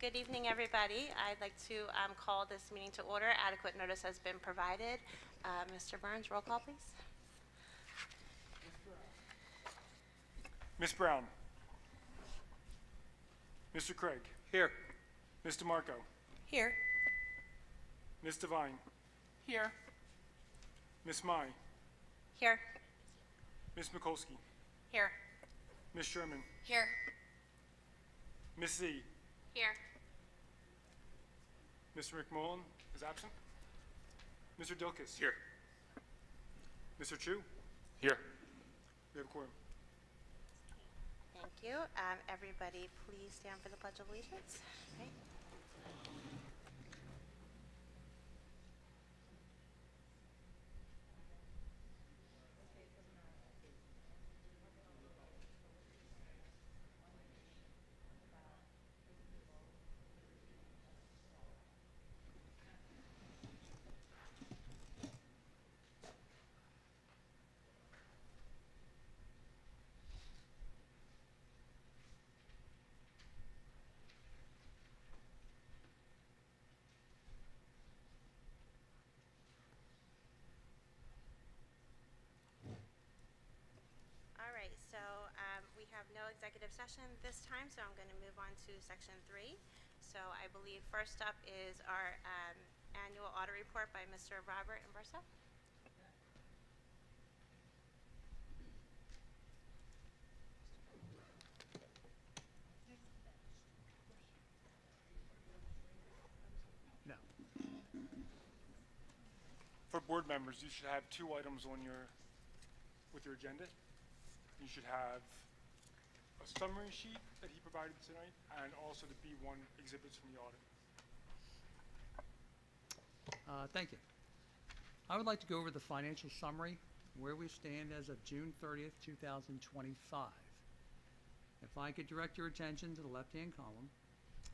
Good evening, everybody. I'd like to call this meeting to order. Adequate notice has been provided. Mr. Burns, roll call, please. Ms. Brown. Mr. Craig. Here. Ms. DeMarco. Here. Ms. Devine. Here. Ms. Mai. Here. Ms. Mikulski. Here. Ms. Sherman. Here. Ms. Z. Here. Mr. McMullen is absent. Mr. Dilkis. Here. Mr. Chu. Here. We have a quorum. Thank you. Everybody, please stand for the Pledge of Allegiance. Okay. All right, so we have no executive session this time, so I'm going to move on to section 3. So I believe first up is our annual audit report by Mr. Robert Imbressa. No. For board members, you should have 2 items on with your agenda. You should have a summary sheet that he provided tonight and also the B1 exhibits from the audit. Thank you. I would like to go over the financial summary, where we stand as of June 30th, 2025. If I could direct your attention to the left-hand column,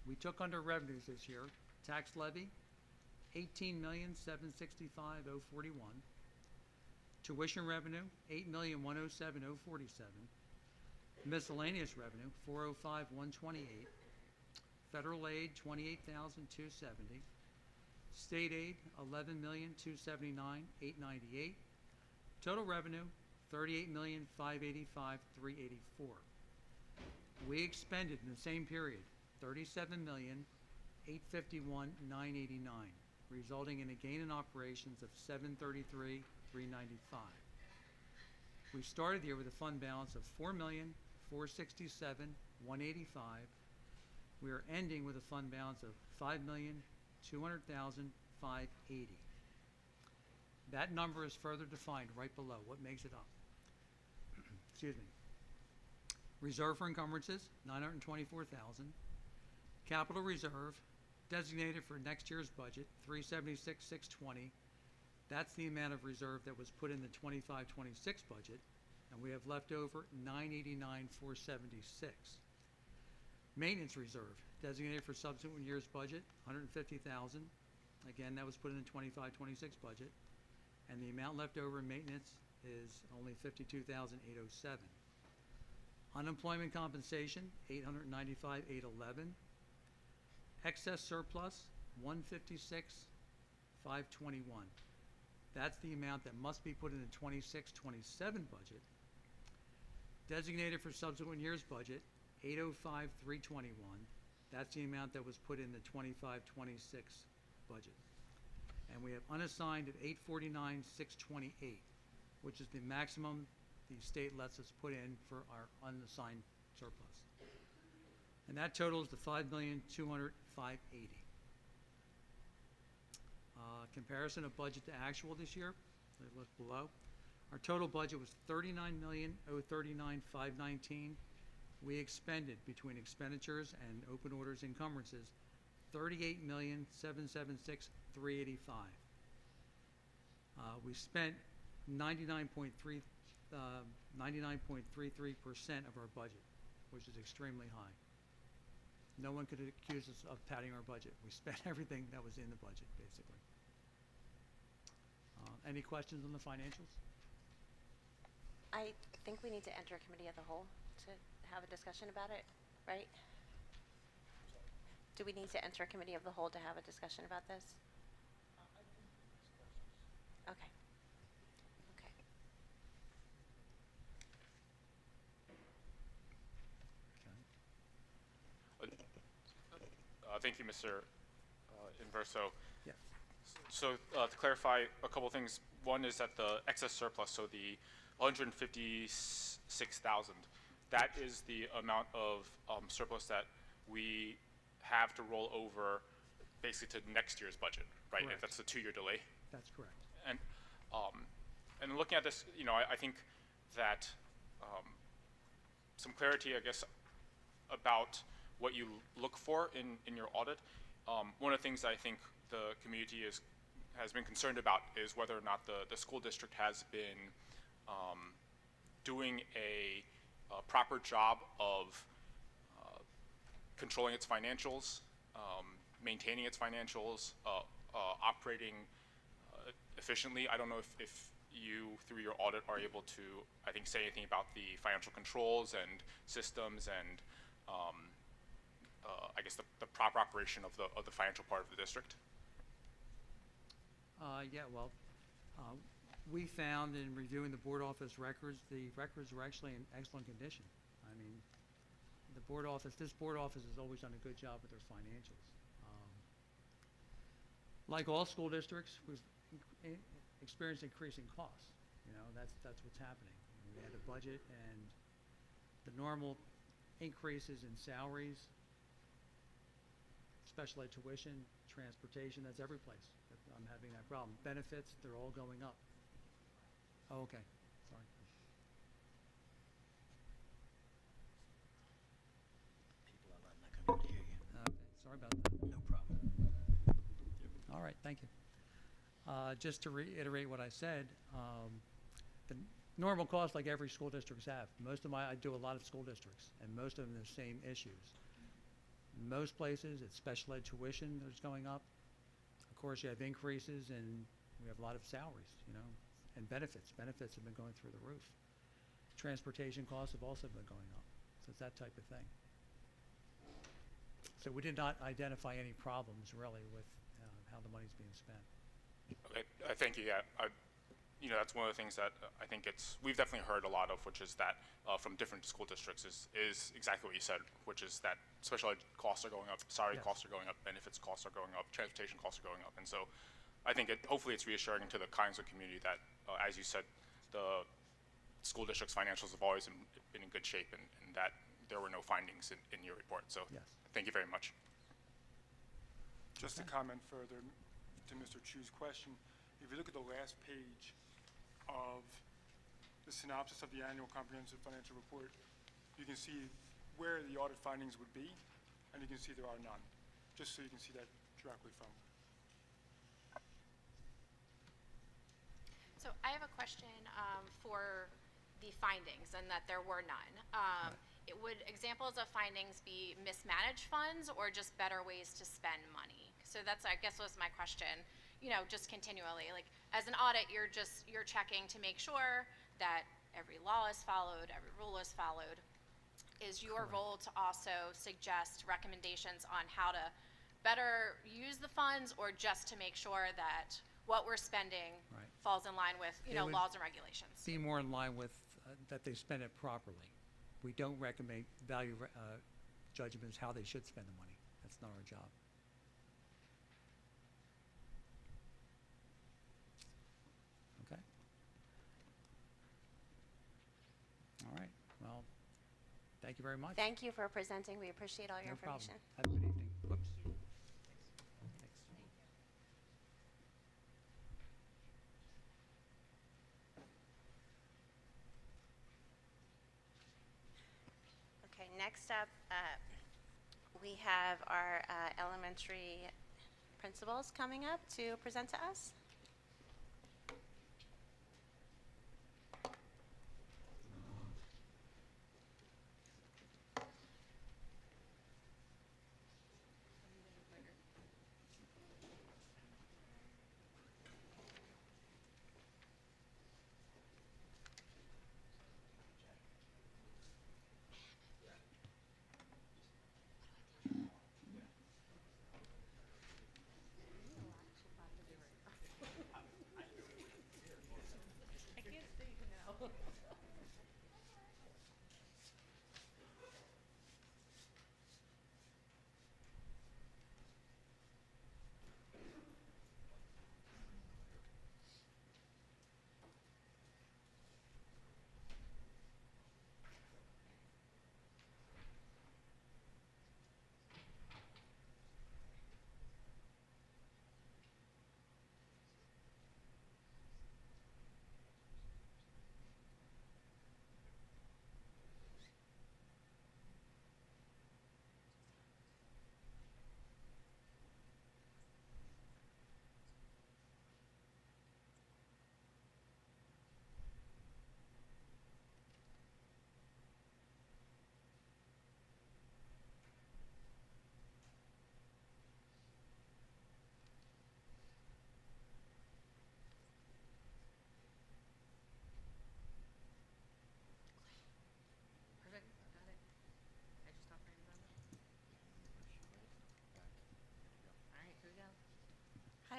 we took under revenues this year, tax levy, $18,765,041, tuition revenue, $8,107,047, miscellaneous revenue, $405,128, federal aid, $28,270, state aid, $11,279,898, total revenue, $38,585,384. We expended in the same period $37,851,989, resulting in a gain in operations of $733,395. We started the year with a fund balance of $4,467,185. We are ending with a fund balance of $5,200,580. That number is further defined right below. What makes it up? Excuse me. Reserve for encumbrances, $924,000. Capital reserve, designated for next year's budget, $376,620. That's the amount of reserve that was put in the 25-26 budget, and we have left over $989,476. Maintenance reserve, designated for subsequent year's budget, $150,000. Again, that was put in the 25-26 budget, and the amount left over in maintenance is only $52,807. Unemployment compensation, $895,811. Excess surplus, $156,521. That's the amount that must be put in the 26-27 budget. Designated for subsequent year's budget, $805,321. That's the amount that was put in the 25-26 budget. And we have unassigned at $849,628, which is the maximum the state lets us put in for our unassigned surplus. And that totals the $5,200,580. Comparison of budget to actual this year, look below. Our total budget was $39,039,519. We expended, between expenditures and open orders encumbrances, $38,776,385. We spent 99.33% of our budget, which is extremely high. No one could accuse us of padding our budget. We spent everything that was in the budget, basically. Any questions on the financials? I think we need to enter a committee of the whole to have a discussion about it, right? Do we need to enter a committee of the whole to have a discussion about this? Okay. Okay. Thank you, Mr. Inverso. Yes. So to clarify a couple things, one is that the excess surplus, so the 156,000, that is the amount of surplus that we have to roll over basically to next year's budget, right? Correct. If that's a 2-year delay. That's correct. And looking at this, I think that some clarity, I guess, about what you look for in your audit. One of the things I think the community has been concerned about is whether or not the school district has been doing a proper job of controlling its financials, maintaining its financials, operating efficiently. I don't know if you, through your audit, are able to, I think, say anything about the financial controls and systems and I guess the proper operation of the financial part of the district. Yeah, well, we found in reviewing the board office records, the records were actually in excellent condition. I mean, this board office has always done a good job with their financials. Like all school districts, we've experienced increasing costs. That's what's happening. We had a budget, and the normal increases in salaries, special ed tuition, transportation, that's every place. I'm having that problem. Benefits, they're all going up. Oh, okay, sorry. People are not coming to hear you. Okay, sorry about that. No problem. All right, thank you. Just to reiterate what I said, the normal costs like every school districts have. I do a lot of school districts, and most of them have the same issues. In most places, it's special ed tuition that's going up. Of course, you have increases, and we have a lot of salaries, and benefits. Benefits have been going through the roof. Transportation costs have also been going up. So it's that type of thing. So we did not identify any problems, really, with how the money's being spent. Okay, thank you. Yeah, that's one of the things that I think we've definitely heard a lot of, which is that from different school districts is exactly what you said, which is that special ed costs are going up, salary Yes. costs are going up, benefits costs are going up, transportation costs are going up, and so I think hopefully it's reassuring to the Collingswood community that, as you said, the school district's financials have always been in good shape, and that there were no findings in your report. So Yes. thank you very much. Just to comment further to Mr. Chu's question, if you look at the last page of the synopsis of the annual comprehensive financial report, you can see where the audit findings would be, and you can see there are none, just so you can see that directly from. So I have a question for the findings, and that there were none. Examples of findings be mismanaged funds or just better ways to spend money? So that's, I guess, was my question. Just continually, like as an audit, you're checking to make sure that every law is followed, every rule is followed. Is your role to also suggest recommendations on how to better use the funds, or just to make sure that what we're spending Right. falls in line with, It would laws and regulations? Be more in line with that they spend it properly. We don't recommend value judgments how they should spend the money. That's not our job. Okay. All right. Well, thank you very much. Thank you for presenting. We appreciate all your No problem. information. Have a good evening. Whoops. Thanks. Okay, next up, we have our elementary principals coming up to present to us.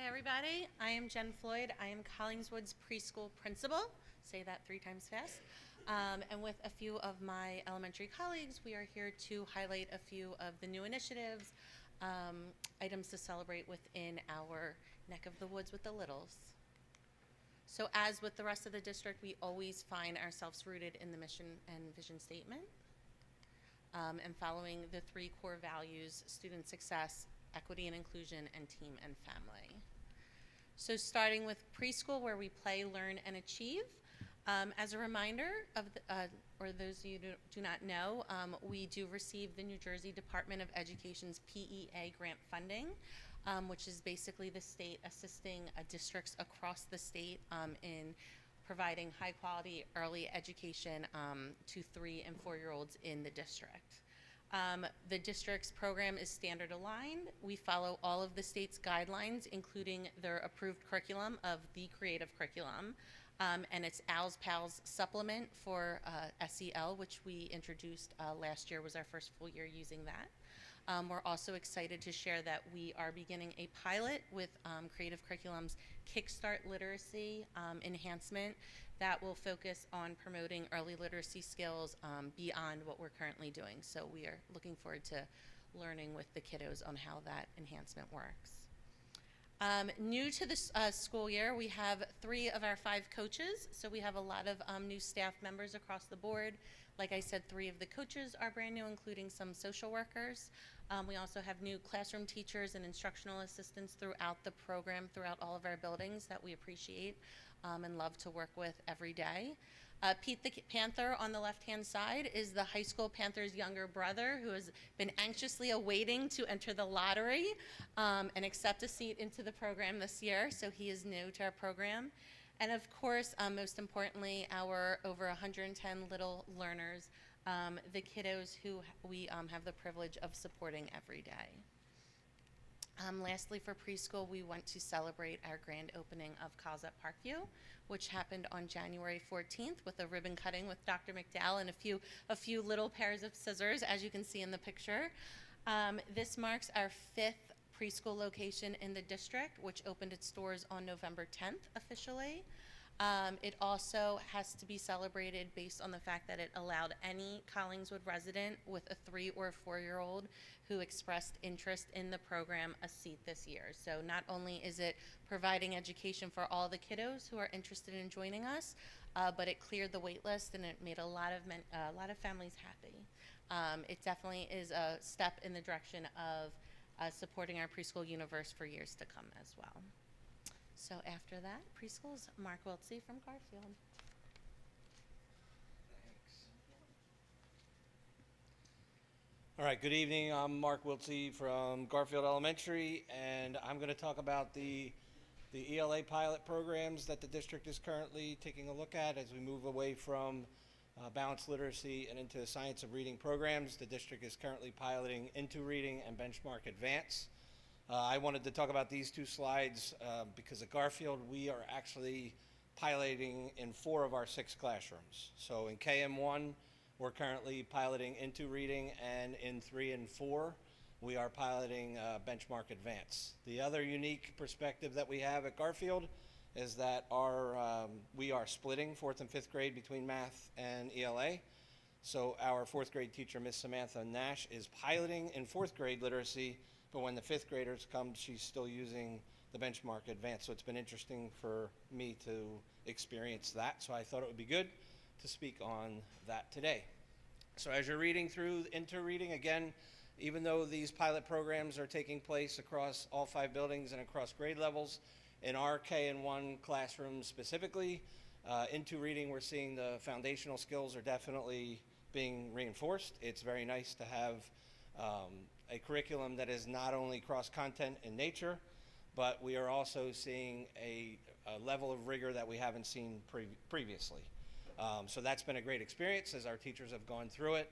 everybody. I am Jen Floyd. I am Collingswood's preschool principal. Say that 3 times fast. And with a few of my elementary colleagues, we are here to highlight a few of the new initiatives, items to celebrate within our neck of the woods with the littles. So as with the rest of the district, we always find ourselves rooted in the mission and vision statement, and following the 3 core values: student success, equity and inclusion, and team and family. So starting with preschool, where we play, learn, and achieve. As a reminder of, or those of you who do not know, we do receive the New Jersey Department of Education's PEA grant funding, which is basically the state assisting districts across the state in providing high quality early education to 3 and 4-year-olds in the district. The district's program is standard aligned. We follow all of the state's guidelines, including their approved curriculum of the creative curriculum, and its ALS PALS supplement for SEL, which we introduced last year, was our first full year using that. We're also excited to share that we are beginning a pilot with Creative Curriculum's Kickstart Literacy enhancement that will focus on promoting early literacy skills beyond what we're currently doing. So we are looking forward to learning with the kiddos on how that enhancement works. New to the school year, we have 3 of our 5 coaches. So we have a lot of new staff members across the board. Like I said, 3 of the coaches are brand new, including some social workers. We also have new classroom teachers and instructional assistants throughout the program, throughout all of our buildings, that we appreciate and love to work with every day. Pete the Panther on the left-hand side is the high school Panther's younger brother, who has been anxiously awaiting to enter the lottery and accept a seat into the program this year, so he is new to our program. And of course, most importantly, our over 110 little learners, the kiddos who we have the privilege of supporting every day. Lastly, for preschool, we want to celebrate our grand opening of Calls at Parkview, which happened on January 14th with a ribbon cutting with Dr. McDowell and a few little pairs of scissors, as you can see in the picture. This marks our 5th preschool location in the district, which opened its doors on November 10th officially. It also has to be celebrated based on the fact that it allowed any Collingswood resident with a 3 or 4-year-old who expressed interest in the program a seat this year. So not only is it providing education for all the kiddos who are interested in joining us, but it cleared the wait list and it made a lot of families happy. It definitely is a step in the direction of supporting our preschool universe for years to come as well. So after that, preschool's Mark Wiltsey from Garfield. All right, good evening. I'm Mark Wiltsey from Garfield Elementary, and I'm going to talk about the ELA pilot programs that the district is currently taking a look at as we move away from balanced literacy and into science of reading programs. The district is currently piloting Into Reading and Benchmark Advance. I wanted to talk about these 2 slides because at Garfield we are actually piloting in 4 of our 6 classrooms. So in KM1 we're currently piloting Into Reading, and in 3 and 4 we are piloting Benchmark Advance. The other unique perspective that we have at Garfield is that we are splitting 4th and 5th grade between math and ELA. So our 4th grade teacher, Miss Samantha Nash, is piloting in 4th grade literacy, but when the 5th graders come, she's still using the Benchmark Advance. So it's been interesting for me to experience that. So I thought it would be good to speak on that today. So as you're reading through Into Reading, again, even though these pilot programs are taking place across all 5 buildings and across grade levels, in our K&1 classroom specifically, Into Reading, we're seeing the foundational skills are definitely being reinforced. It's very nice to have a curriculum that is not only cross-content in nature, but we are also seeing a level of rigor that we haven't seen previously. So that's been a great experience as our teachers have gone through it.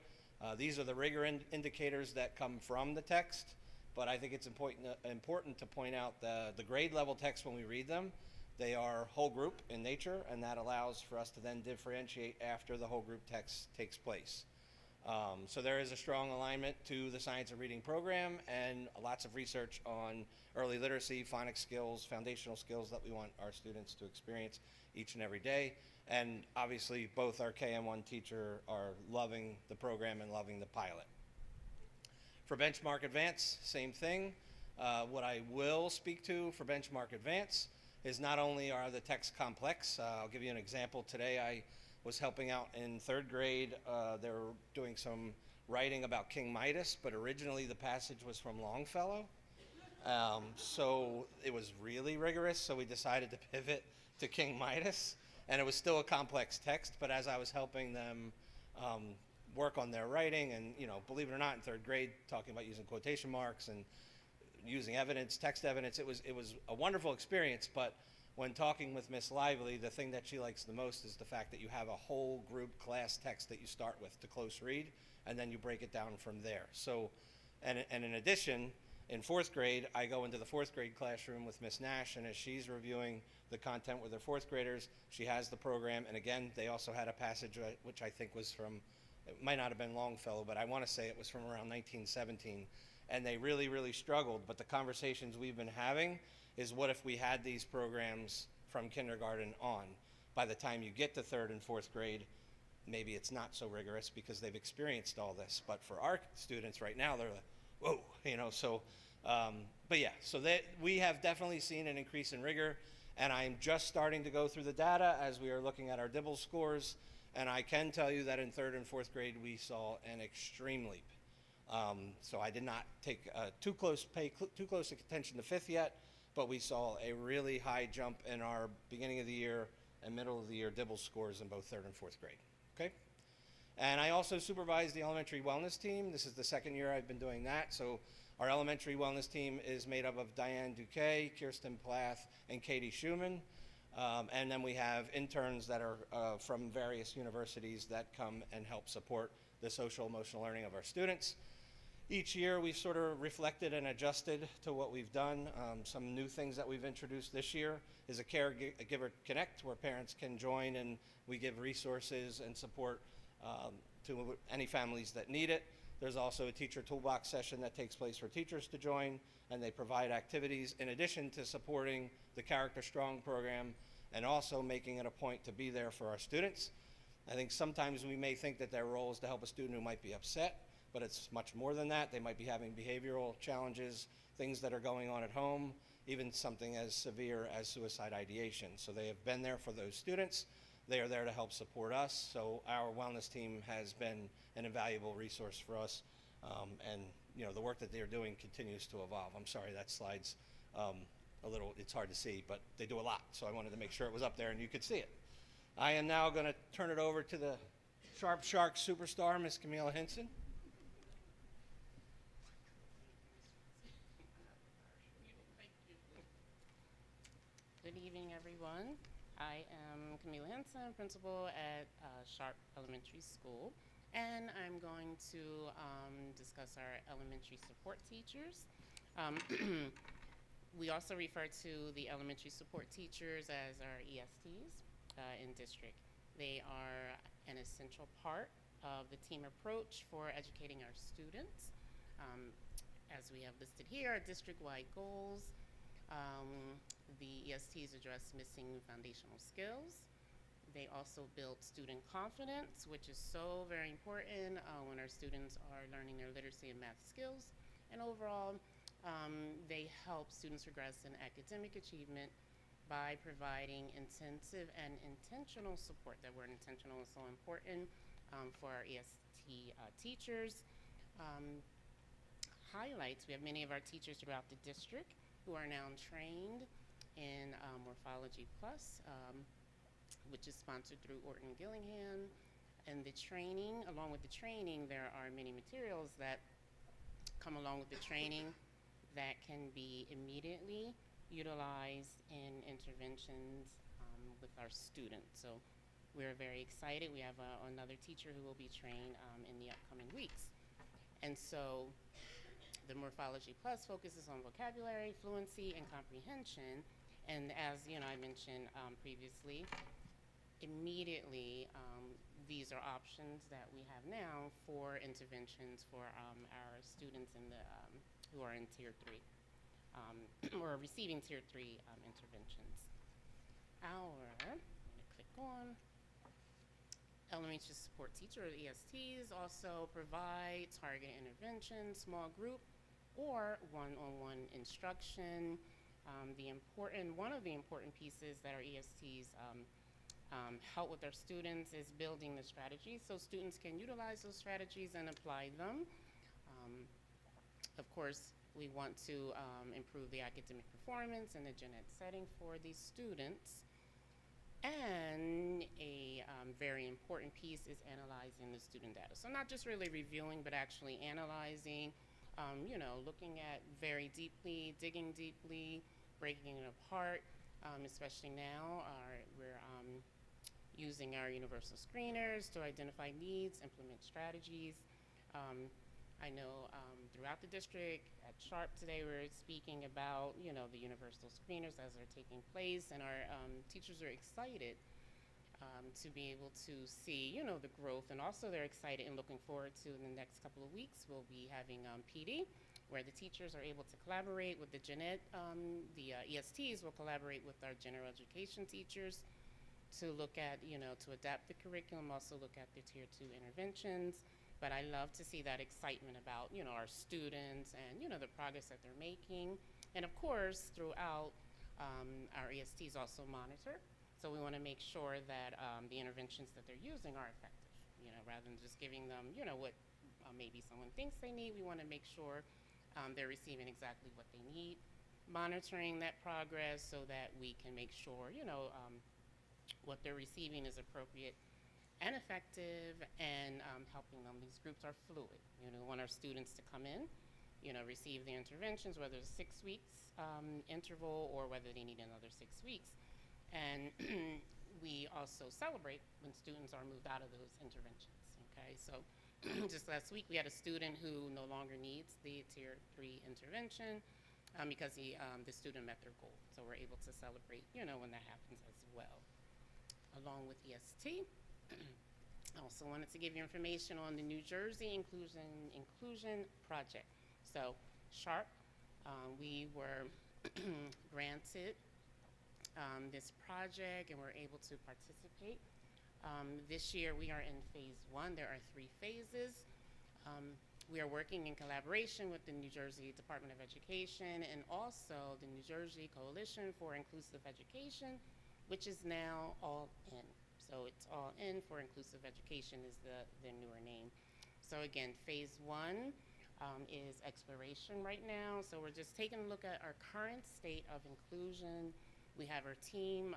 These are the rigor indicators that come from the text, but I think it's important to point out the grade level text when we read them. They are whole group in nature, and that allows for us to then differentiate after the whole group text takes place. So there is a strong alignment to the Science of Reading program and lots of research on early literacy, phonics skills, foundational skills that we want our students to experience each and every day. And obviously, both our KM1 teacher are loving the program and loving the pilot. For Benchmark Advance, same thing. What I will speak to for Benchmark Advance is not only are the texts complex. I'll give you an example. Today I was helping out in 3rd grade. They were doing some writing about King Midas, but originally the passage was from Longfellow. So it was really rigorous, so we decided to pivot to King Midas. And it was still a complex text, but as I was helping them work on their writing, and believe it or not, in 3rd grade, talking about using quotation marks and using evidence, text evidence, it was a wonderful experience. But when talking with Miss Lively, the thing that she likes the most is the fact that you have a whole group class text that you start with to close read, and then you break it down from there. So, and in addition, in 4th grade, I go into the 4th grade classroom with Miss Nash, and as she's reviewing the content with her 4th graders, she has the program, and again, they also had a passage which I think was from, it might not have been Longfellow, but I want to say it was from around 1917, and they really, really struggled. But the conversations we've been having is, what if we had these programs from kindergarten on? By the time you get to 3rd and 4th grade, maybe it's not so rigorous because they've experienced all this. But for our students right now, they're like, whoa, so, but yeah, so that we have definitely seen an increase in rigor, and I'm just starting to go through the data as we are looking at our Dibble scores, and I can tell you that in 3rd and 4th grade, we saw an extreme leap. So I did not take too close attention to 5th yet, but we saw a really high jump in our beginning of the year and middle of the year Dibble scores in both 3rd and 4th grade, okay? And I also supervise the elementary wellness team. This is the 2nd year I've been doing that. So our elementary wellness team is made up of Diane Duque, Kirsten Plath, and Katie Schumann. And then we have interns that are from various universities that come and help support the social emotional learning of our students. Each year we've sort of reflected and adjusted to what we've done. Some new things that we've introduced this year is a Caregiver Connect, where parents can join and we give resources and support to any families that need it. There's also a teacher toolbox session that takes place for teachers to join, and they provide activities in addition to supporting the Character Strong program and also making it a point to be there for our students. I think sometimes we may think that their role is to help a student who might be upset, but it's much more than that. They might be having behavioral challenges, things that are going on at home, even something as severe as suicide ideation. So they have been there for those students. They are there to help support us. So our wellness team has been an invaluable resource for us. And the work that they're doing continues to evolve. I'm sorry, that slide's a little, it's hard to see, but they do a lot. So I wanted to make sure it was up there and you could see it. I am now going to turn it over to the Sharp Shark superstar, Miss Camila Hinson. Good evening, everyone. I am Camila Henson, principal at Sharp Elementary School, and I'm going to discuss our elementary support teachers. We also refer to the elementary support teachers as our ESTs in district. They are an essential part of the team approach for educating our students. As we have listed here, our district-wide goals. The ESTs address missing foundational skills. They also build student confidence, which is so very important when our students are learning their literacy and math skills. And overall, they help students progress in academic achievement by providing intensive and intentional support. That word intentional is so important for our EST teachers. Highlights, we have many of our teachers throughout the district who are now trained in Morphology Plus, which is sponsored through Orton Gillingham. And the training, along with the training, there are many materials that come along with the training that can be immediately utilized in interventions with our students. So we're very excited. We have another teacher who will be trained in the upcoming weeks. And so the Morphology Plus focuses on vocabulary, fluency, and comprehension. And as I mentioned previously, immediately these are options that we have now for interventions for our students in the, who are in Tier 3 or receiving Tier 3 interventions. I'm going to click on. Elementary support teacher, or ESTs, also provide targeted intervention, small group, or one-on-one instruction. One of the important pieces that our ESTs help with our students is building the strategies so students can utilize those strategies and apply them. Of course, we want to improve the academic performance in the gen ed setting for these students. And a very important piece is analyzing the student data. So not just really reviewing, but actually analyzing, looking at very deeply, digging deeply, breaking it apart, especially now. We're using our universal screeners to identify needs, implement strategies. I know throughout the district, at Sharp today, we're speaking about, the universal screeners as they're taking place, and our teachers are excited to be able to see, the growth, and also they're excited and looking forward to in the next couple of weeks, we'll be having PD, where the teachers are able to collaborate with the gen ed, the ESTs will collaborate with our general education teachers to look at, to adapt the curriculum, also look at the Tier 2 interventions. But I love to see that excitement about, our students and, the progress that they're making. And of course, throughout, our ESTs also monitor. So we want to make sure that the interventions that they're using are effective, rather than just giving them, what maybe someone thinks they need. We want to make sure they're receiving exactly what they need, monitoring that progress so that we can make sure, what they're receiving is appropriate and effective, and helping them. These groups are fluid. We want our students to come in, receive the interventions, whether it's 6 weeks interval or whether they need another 6 weeks. And we also celebrate when students are moved out of those interventions, okay? So just last week, we had a student who no longer needs the Tier 3 intervention because the student met their goal. So we're able to celebrate, when that happens as well. Along with EST, I also wanted to give you information on the New Jersey Inclusion Project. So Sharp, we were granted this project and we're able to participate. This year we are in phase 1. There are 3 phases. We are working in collaboration with the New Jersey Department of Education and also the New Jersey Coalition for Inclusive Education, which is now all in. So it's all in for Inclusive Education is the newer name. So again, phase 1 is exploration right now. So we're just taking a look at our current state of inclusion. We have our team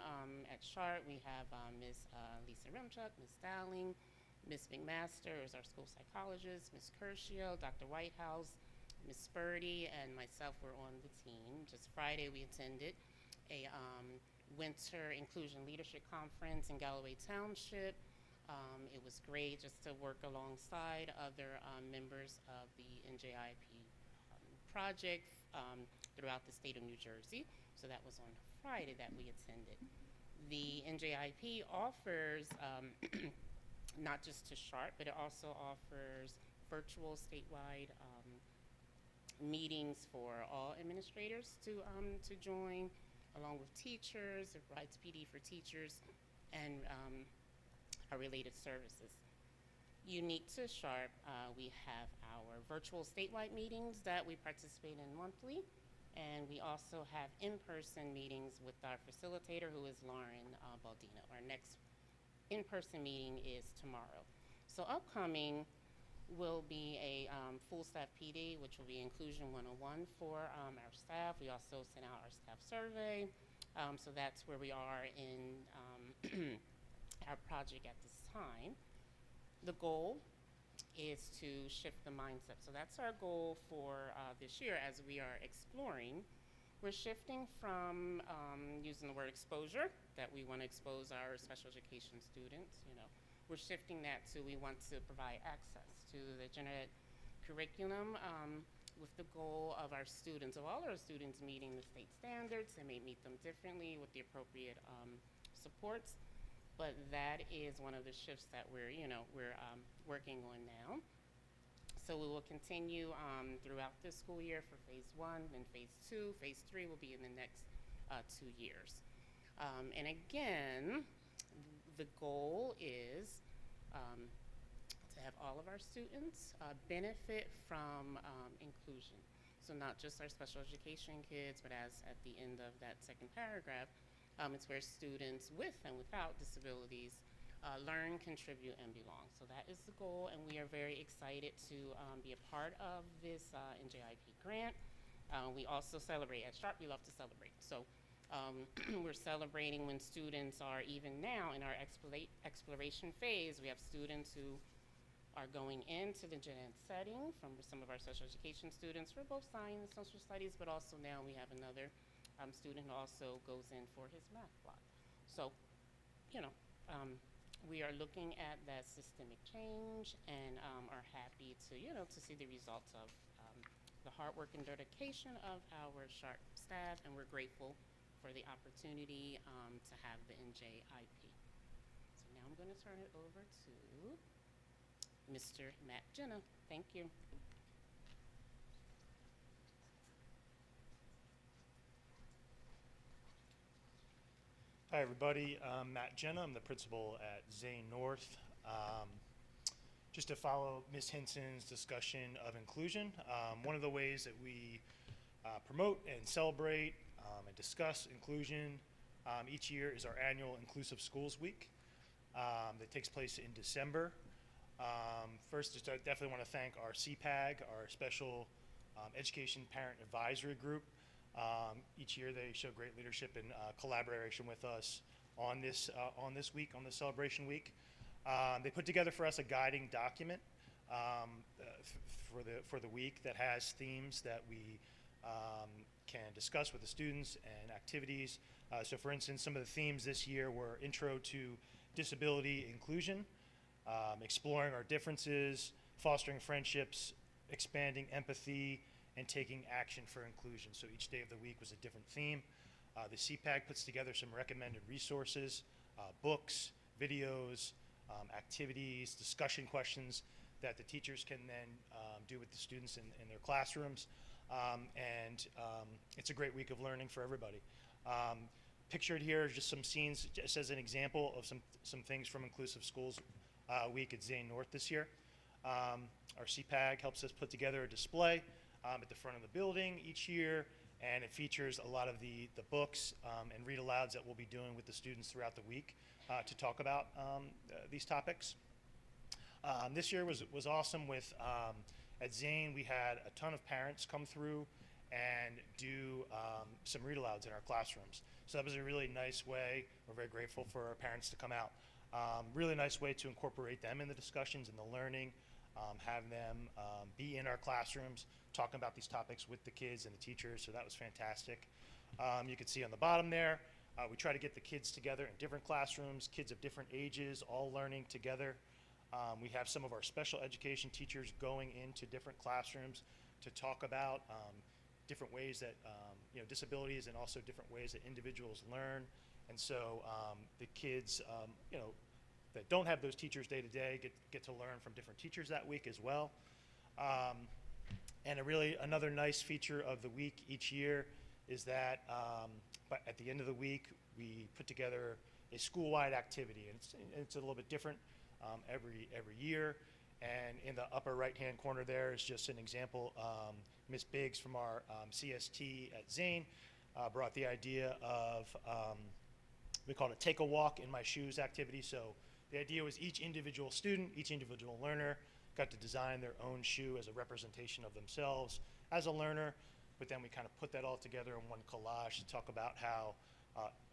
at Sharp. We have Ms. Lisa Rimchuk, Ms. Dowling, Ms. McMaster is our school psychologist, Ms. Curcio, Dr. Whitehouse, Ms. Spurdy, and myself were on the team. Just Friday we attended a Winter Inclusion Leadership Conference in Galloway Township. It was great just to work alongside other members of the NJIP project throughout the state of New Jersey. So that was on Friday that we attended. The NJIP offers, not just to Sharp, but it also offers virtual statewide meetings for all administrators to join, along with teachers. It provides PD for teachers and our related services. Unique to Sharp, we have our virtual statewide meetings that we participate in monthly, and we also have in-person meetings with our facilitator, who is Lauren Baldino. Our next in-person meeting is tomorrow. So upcoming will be a full staff PD, which will be Inclusion 101 for our staff. We also sent out our staff survey. So that's where we are in our project at this time. The goal is to shift the mindset. So that's our goal for this year as we are exploring. We're shifting from using the word exposure, that we want to expose our special education students, We're shifting that to we want to provide access to the gen ed curriculum with the goal of our students, of all our students meeting the state standards. They may meet them differently with the appropriate supports. but that is one of the shifts that we're working on now. So we will continue throughout this school year for phase 1, then phase 2. Phase 3 will be in the next 2 years. And again, the goal is to have all of our students benefit from inclusion. So not just our special education kids, but as at the end of that second paragraph, it's where students with and without disabilities learn, contribute, and belong. So that is the goal, and we are very excited to be a part of this NJIP grant. We also celebrate, at Sharp we love to celebrate. So we're celebrating when students are, even now in our exploration phase, we have students who are going into the gen ed setting from some of our special education students for both science and social studies, but also now we have another student who also goes in for his math block. So, we are looking at that systemic change and are happy to see the results of the hard work and dedication of our Sharp staff, and we're grateful for the opportunity to have the NJIP. So now I'm going to turn it over to Mr. Matt Jenna. Thank you. Hi, everybody. I'm Matt Jenna. I'm the principal at Zane North. Just to follow Ms. Hinson's discussion of inclusion, one of the ways that we promote and celebrate and discuss inclusion each year is our annual Inclusive Schools Week that takes place in December. First, just I definitely want to thank our CPAG, our Special Education Parent Advisory Group. Each year they show great leadership and collaboration with us on this week, on this celebration week. They put together for us a guiding document for the week that has themes that we can discuss with the students and activities. So for instance, some of the themes this year were Intro to Disability Inclusion, exploring our differences, fostering friendships, expanding empathy, and taking action for inclusion. So each day of the week was a different theme. The CPAG puts together some recommended resources, books, videos, activities, discussion questions that the teachers can then do with the students in their classrooms. It's a great week of learning for everybody. Pictured here are just some scenes, just as an example of some things from Inclusive Schools Week at Zane North this year. Our CPAG helps us put together a display at the front of the building each year, and it features a lot of the books and read-alouds that we'll be doing with the students throughout the week to talk about these topics. This year was awesome with, at Zane, we had a ton of parents come through and do some read-alouds in our classrooms. So that was a really nice way. We're very grateful for our parents to come out. Really nice way to incorporate them in the discussions and the learning, have them be in our classrooms, talking about these topics with the kids and the teachers, so that was fantastic. You can see on the bottom there, we try to get the kids together in different classrooms, kids of different ages, all learning together. We have some of our special education teachers going into different classrooms to talk about different ways that, disabilities and also different ways that individuals learn. And so the kids, that don't have those teachers day to day get to learn from different teachers that week as well. And another nice feature of the week each year is that but at the end of the week, we put together a school-wide activity, and it's a little bit different every year. And in the upper right-hand corner there is just an example. Ms. Biggs from our CST at Zane brought the idea of, we called it Take a Walk in My Shoes activity. So the idea was each individual student, each individual learner got to design their own shoe as a representation of themselves as a learner, but then we kind of put that all together in one collage to talk about how,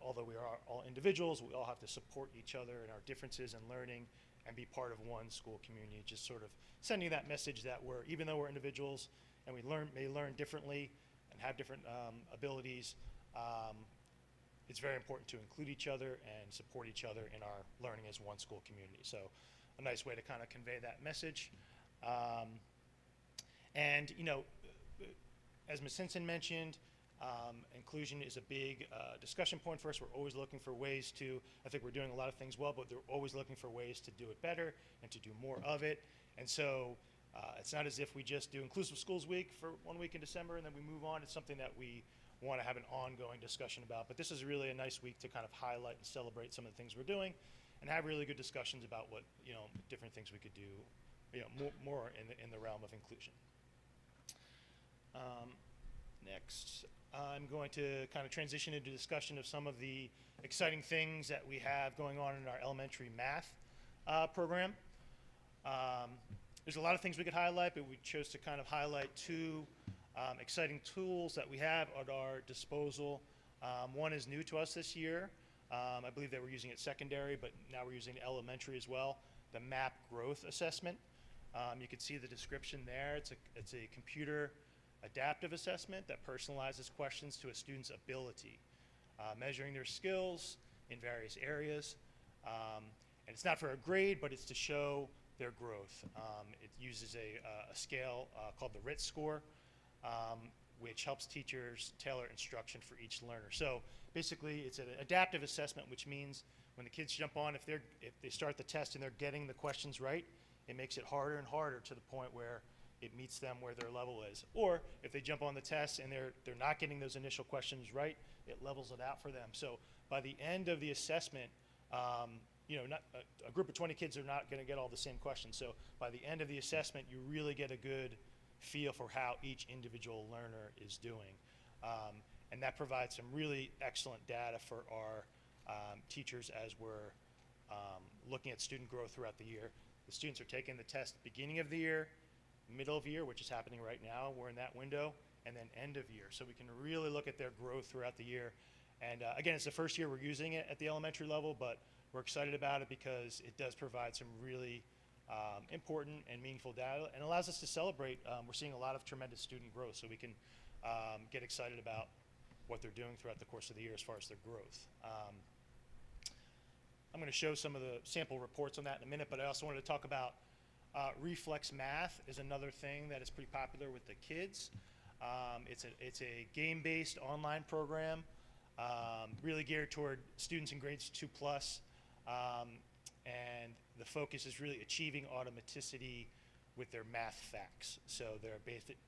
although we are all individuals, we all have to support each other in our differences in learning and be part of one school community, just sort of sending that message that even though we're individuals and we may learn differently and have different abilities, it's very important to include each other and support each other in our learning as one school community. So a nice way to kind of convey that message. As Ms. Simpson mentioned, Inclusion is a big discussion point for us. We're always looking for ways to, I think we're doing a lot of things well, but they're always looking for ways to do it better and to do more of it. And so it's not as if we just do Inclusive Schools Week for 1 week in December and then we move on. It's something that we want to have an ongoing discussion about. But this is really a nice week to kind of highlight and celebrate some of the things we're doing and have really good discussions about what, different things we could do, more in the realm of inclusion. Next, I'm going to kind of transition into discussion of some of the exciting things that we have going on in our elementary math program. There's a lot of things we could highlight, but we chose to kind of highlight two exciting tools that we have at our disposal. One is new to us this year. I believe they were using it secondary, but now we're using it elementary as well, the MAP growth assessment. You can see the description there. It's a computer adaptive assessment that personalizes questions to a student's ability, measuring their skills in various areas. And it's not for a grade, but it's to show their growth. It uses a scale called the RIT score, which helps teachers tailor instruction for each learner. So basically, it's an adaptive assessment, which means when the kids jump on, if they start the test and they're getting the questions right, it makes it harder and harder to the point where it meets them where their level is. Or if they jump on the test and they're not getting those initial questions right, it levels it out for them. So by the end of the assessment, not a group of 20 kids are not going to get all the same questions. So by the end of the assessment, you really get a good feel for how each individual learner is doing. And that provides some really excellent data for our teachers as we're looking at student growth throughout the year. The students are taking the test beginning of the year, middle of year, which is happening right now, we're in that window, and then end of year. So we can really look at their growth throughout the year. And again, it's the first year we're using it at the elementary level, but we're excited about it because it does provide some really important and meaningful data and allows us to celebrate. We're seeing a lot of tremendous student growth, so we can get excited about what they're doing throughout the course of the year as far as their growth. I'm going to show some of the sample reports on that in a minute, but I also wanted to talk about Reflex Math is another thing that is pretty popular with the kids. It's a game-based online program, really geared toward students in grades 2+, and the focus is really achieving automaticity with their math facts. So their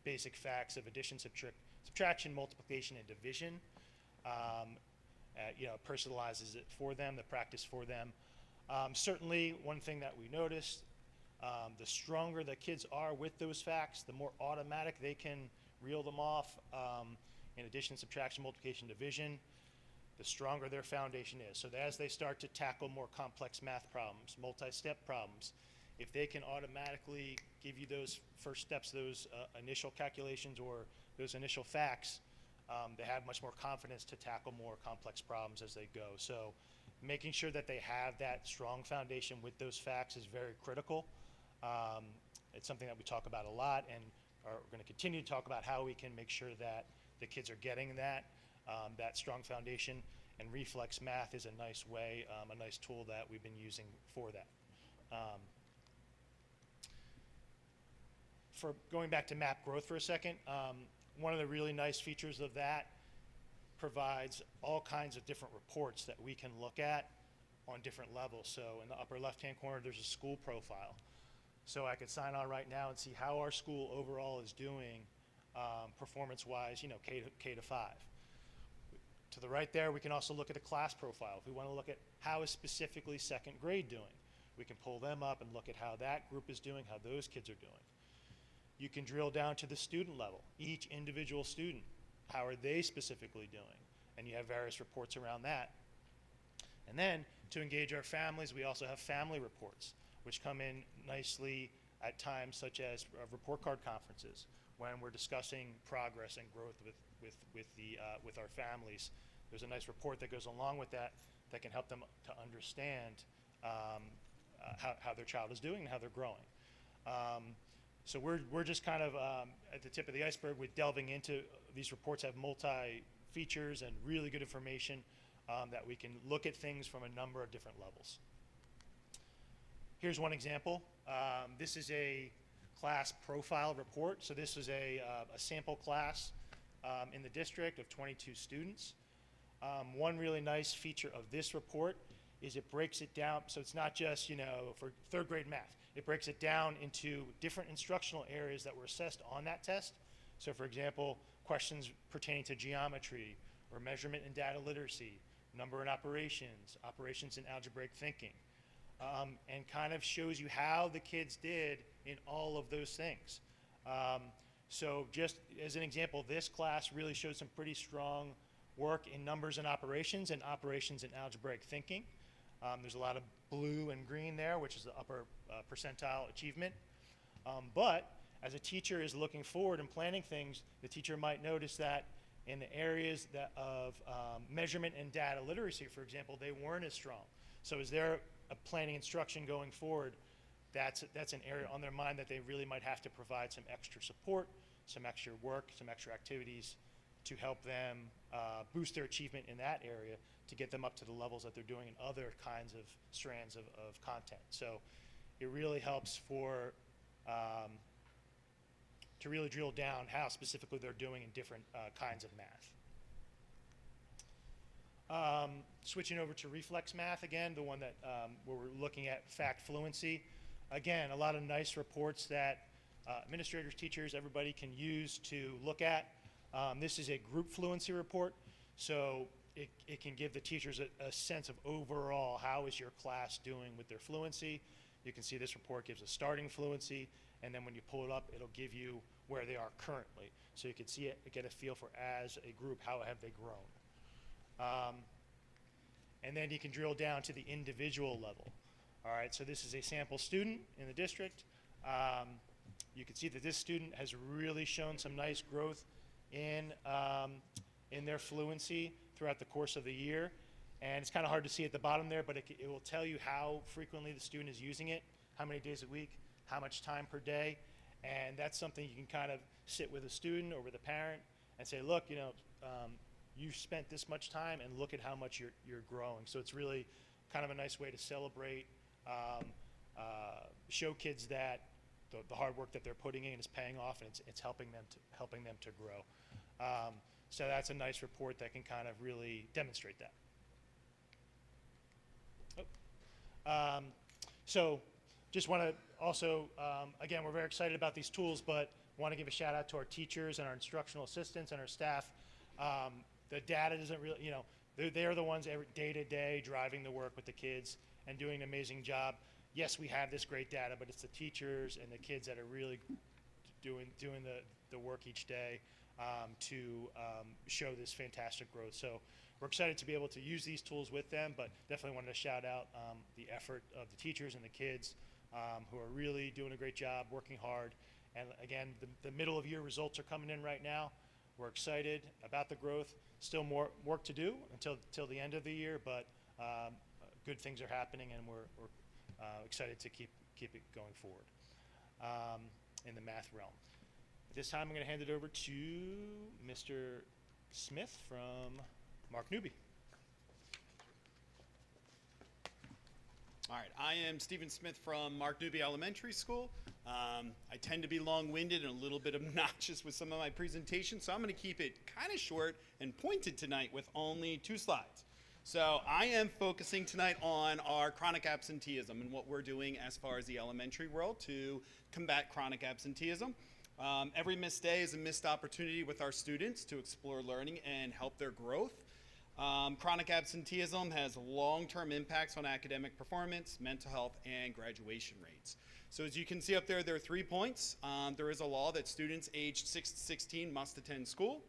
basic facts of addition, subtraction, multiplication, and division. Personalizes it for them, the practice for them. Certainly, one thing that we noticed, the stronger the kids are with those facts, the more automatic they can reel them off. In addition, subtraction, multiplication, division, the stronger their foundation is. So that as they start to tackle more complex math problems, multi-step problems, if they can automatically give you those first steps, those initial calculations or those initial facts, they have much more confidence to tackle more complex problems as they go. So making sure that they have that strong foundation with those facts is very critical. It's something that we talk about a lot, and are going to continue to talk about how we can make sure that the kids are getting that strong foundation. And Reflex Math is a nice way, a nice tool that we've been using for that. For going back to map growth for a second, one of the really nice features of that provides all kinds of different reports that we can look at on different levels. So in the upper left-hand corner, there's a school profile. So I could sign on right now and see how our school overall is doing performance-wise, K to 5. To the right there, we can also look at a class profile. If we want to look at how is specifically second grade doing, we can pull them up and look at how that group is doing, how those kids are doing. You can drill down to the student level, each individual student. How are they specifically doing? And you have various reports around that. And then to engage our families, we also have family reports, which come in nicely at times such as report card conferences when we're discussing progress and growth with our families. There's a nice report that goes along with that that can help them to understand how their child is doing and how they're growing. So we're just kind of at the tip of the iceberg with delving into these reports. Have multi-features and really good information that we can look at things from a number of different levels. Here's one example. This is a class profile report. So this is a sample class in the district of 22 students. One really nice feature of this report is it breaks it down, so it's not just, for third grade math. It breaks it down into different instructional areas that were assessed on that test. So for example, questions pertaining to geometry or measurement and data literacy, number and operations, operations and algebraic thinking, and kind of shows you how the kids did in all of those things. So just as an example, this class really showed some pretty strong work in numbers and operations and algebraic thinking. There's a lot of blue and green there, which is the upper percentile achievement. But as a teacher is looking forward and planning things, the teacher might notice that in the areas of measurement and data literacy, for example, they weren't as strong. So is there a planning instruction going forward? That's an area on their mind that they really might have to provide some extra support, some extra work, some extra activities to help them boost their achievement in that area to get them up to the levels that they're doing in other kinds of strands of content. So it really helps for to really drill down how specifically they're doing in different kinds of math. Switching over to reflex math again, the one that where we're looking at fact fluency. Again, a lot of nice reports that administrators, teachers, everybody can use to look at. This is a group fluency report, so it can give the teachers a sense of overall how is your class doing with their fluency. You can see this report gives a starting fluency, and then when you pull it up, it'll give you where they are currently. So you can see it, get a feel for as a group, how have they grown. And then you can drill down to the individual level. All right, so this is a sample student in the district. You can see that this student has really shown some nice growth in their fluency throughout the course of the year. And it's kind of hard to see at the bottom there, but it will tell you how frequently the student is using it, how many days a week, how much time per day. And that's something you can kind of sit with a student or with a parent and say, look, you spent this much time and look at how much you're growing. So it's really kind of a nice way to celebrate, show kids that the hard work that they're putting in is paying off, and it's helping them to grow. So that's a nice report that can kind of really demonstrate that. So just want to also, again, we're very excited about these tools, but want to give a shout out to our teachers and our instructional assistants and our staff. The data doesn't really, they're the ones day to day driving the work with the kids and doing an amazing job. Yes, we have this great data, but it's the teachers and the kids that are really doing the work each day to show this fantastic growth. So we're excited to be able to use these tools with them, but definitely wanted to shout out the effort of the teachers and the kids who are really doing a great job, working hard. And again, the middle of year results are coming in right now. We're excited about the growth. Still more work to do until the end of the year, but good things are happening, and we're excited to keep it going forward in the math realm. At this time, I'm going to hand it over to Mr. Smith from Mark Newby. All right, I am Stephen Smith from Mark Newby Elementary School. I tend to be long-winded and a little bit obnoxious with some of my presentations, so I'm going to keep it kind of short and pointed tonight with only 2 slides. So I am focusing tonight on our chronic absenteeism and what we're doing as far as the elementary world to combat chronic absenteeism. Every missed day is a missed opportunity with our students to explore learning and help their growth. Chronic absenteeism has long-term impacts on academic performance, mental health, and graduation rates. So as you can see up there, there are 3 points. There is a law that students aged 6 to 16 must attend school.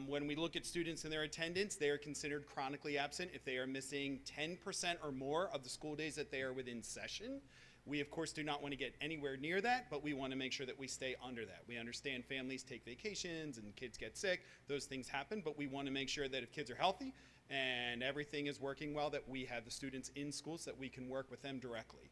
When we look at students and their attendance, they are considered chronically absent if they are missing 10% or more of the school days that they are within session. We, of course, do not want to get anywhere near that, but we want to make sure that we stay under that. We understand families take vacations and kids get sick. Those things happen, but we want to make sure that if kids are healthy and everything is working well, that we have the students in schools so that we can work with them directly.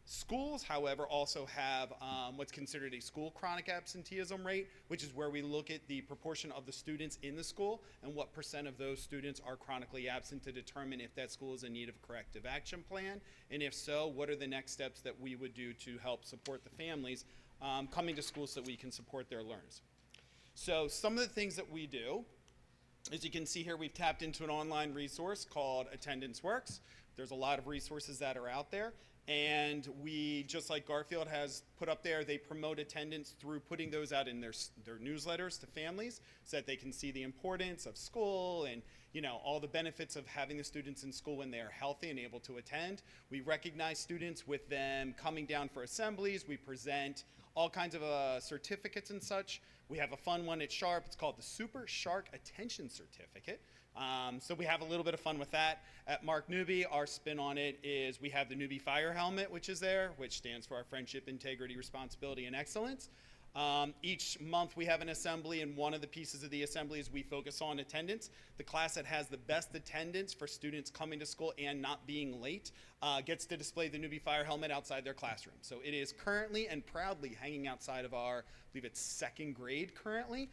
Schools, however, also have what's considered a school chronic absenteeism rate, which is where we look at the proportion of the students in the school and what % of those students are chronically absent to determine if that school is in need of a corrective action plan, and if so, what are the next steps that we would do to help support the families coming to school so that we can support their learners. So some of the things that we do, as you can see here, we've tapped into an online resource called Attendance Works. There's a lot of resources that are out there. And we, just like Garfield has put up there, they promote attendance through putting those out in their newsletters to families so that they can see the importance of school and, you know, all the benefits of having the students in school when they're healthy and able to attend. We recognize students with them coming down for assemblies. We present all kinds of certificates and such. We have a fun one at Sharp. It's called the Super Shark Attention Certificate. So we have a little bit of fun with that. At Mark Newby, our spin on it is we have the Newby Fire Helmet, which is there, which stands for our friendship, integrity, responsibility, and excellence. Each month we have an assembly, and one of the pieces of the assembly is we focus on attendance. The class that has the best attendance for students coming to school and not being late gets to display the Newby Fire Helmet outside their classroom. So it is currently and proudly hanging outside of our, I believe it's second grade currently.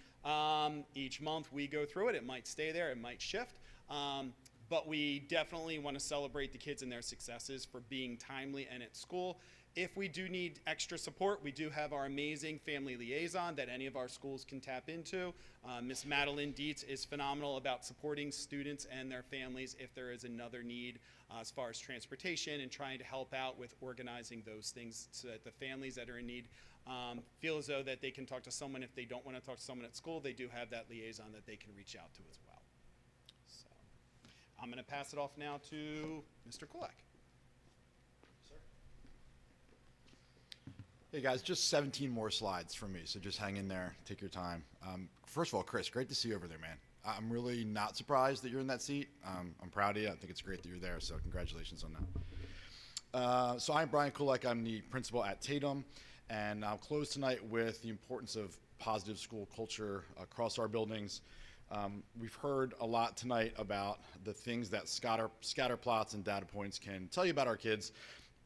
Each month we go through it. It might stay there, it might shift. But we definitely want to celebrate the kids and their successes for being timely and at school. If we do need extra support, we do have our amazing family liaison that any of our schools can tap into. Miss Madeline Dietz is phenomenal about supporting students and their families if there is another need as far as transportation and trying to help out with organizing those things so that the families that are in need feel as though that they can talk to someone. If they don't want to talk to someone at school, they do have that liaison that they can reach out to as well. So I'm going to pass it off now to Mr. Kulak. Hey guys, just 17 more slides from me, so just hang in there, take your time. First of all, Chris, great to see you over there, man. I'm really not surprised that you're in that seat. I'm proud of you. I think it's great that you're there, so congratulations on that. So I'm Brian Kulak. I'm the principal at Tatum, and I'll close tonight with the importance of positive school culture across our buildings. We've heard a lot tonight about the things that scatter plots and data points can tell you about our kids.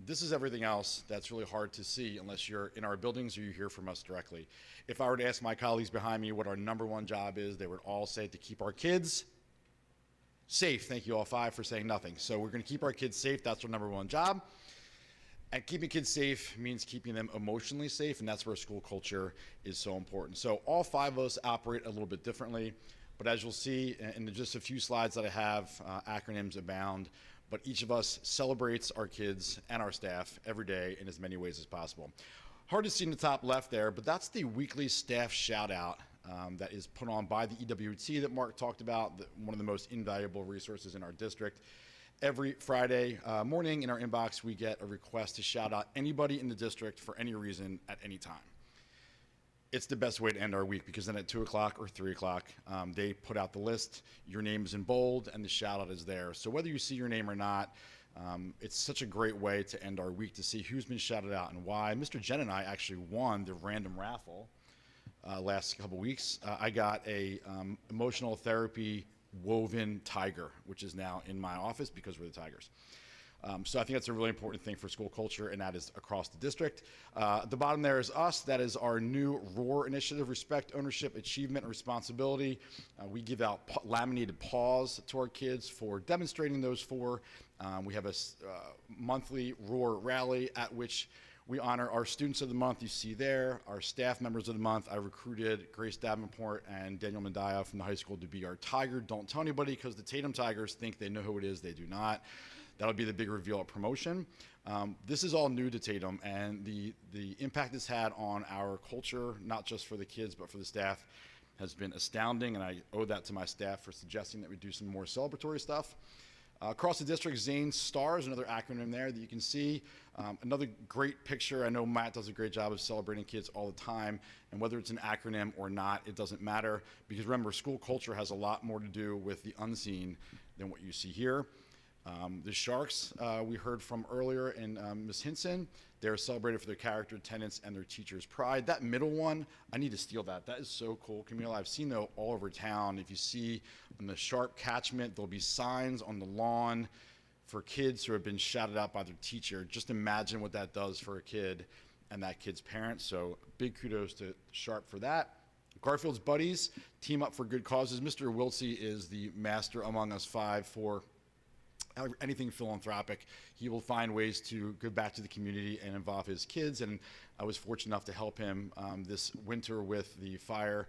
This is everything else that's really hard to see unless you're in our buildings or you hear from us directly. If I were to ask my colleagues behind me what our #1 job is, they would all say to keep our kids safe. Thank you all 5 for saying nothing. So we're going to keep our kids safe. That's our #1 job. And keeping kids safe means keeping them emotionally safe, and that's where school culture is so important. So all 5 of us operate a little bit differently, but as you'll see in just a few slides that I have, acronyms abound. But each of us celebrates our kids and our staff every day in as many ways as possible. Hard to see in the top left there, but that's the weekly staff shout out that is put on by the EWT that Mark talked about, one of the most invaluable resources in our district. Every Friday morning in our inbox, we get a request to shout out anybody in the district for any reason at any time. It's the best way to end our week because then at 2 o'clock or 3 o'clock, they put out the list, your name is in bold, and the shout out is there. So whether you see your name or not, it's such a great way to end our week to see who's been shouted out and why. Mr. Jen and I actually won the random raffle last couple weeks. I got a emotional therapy woven tiger, which is now in my office because we're the Tigers. So I think that's a really important thing for school culture, and that is across the district. At the bottom there is us. That is our new ROAR initiative, Respect, Ownership, Achievement, and Responsibility. We give out laminated paws to our kids for demonstrating those 4. We have a monthly ROAR rally at which we honor our students of the month, you see there, our staff members of the month. I recruited Grace Davenport and Daniel Mandaya from the high school to be our tiger. Don't tell anybody because the Tatum Tigers think they know who it is. They do not. That'll be the big reveal at promotion. This is all new to Tatum, and the impact it's had on our culture, not just for the kids, but for the staff, has been astounding, and I owe that to my staff for suggesting that we do some more celebratory stuff. Across the district, Zane Stars, another acronym there that you can see. Another great picture. I know Matt does a great job of celebrating kids all the time, and whether it's an acronym or not, it doesn't matter, because remember, school culture has a lot more to do with the unseen than what you see here. The Sharks, we heard from earlier, and Ms. Hinson, they're celebrated for their character, attendance, and their teachers' pride. That middle one, I need to steal that. That is so cool, Camille. I've seen that all over town. If you see on the Sharp catchment, there'll be signs on the lawn for kids who have been shouted out by their teacher. Just imagine what that does for a kid and that kid's parents. So big kudos to Sharp for that. Garfield's buddies, team up for good causes. Mr. Wiltsey is the master among us 5 for anything philanthropic. He will find ways to give back to the community and involve his kids, and I was fortunate enough to help him this winter with the fire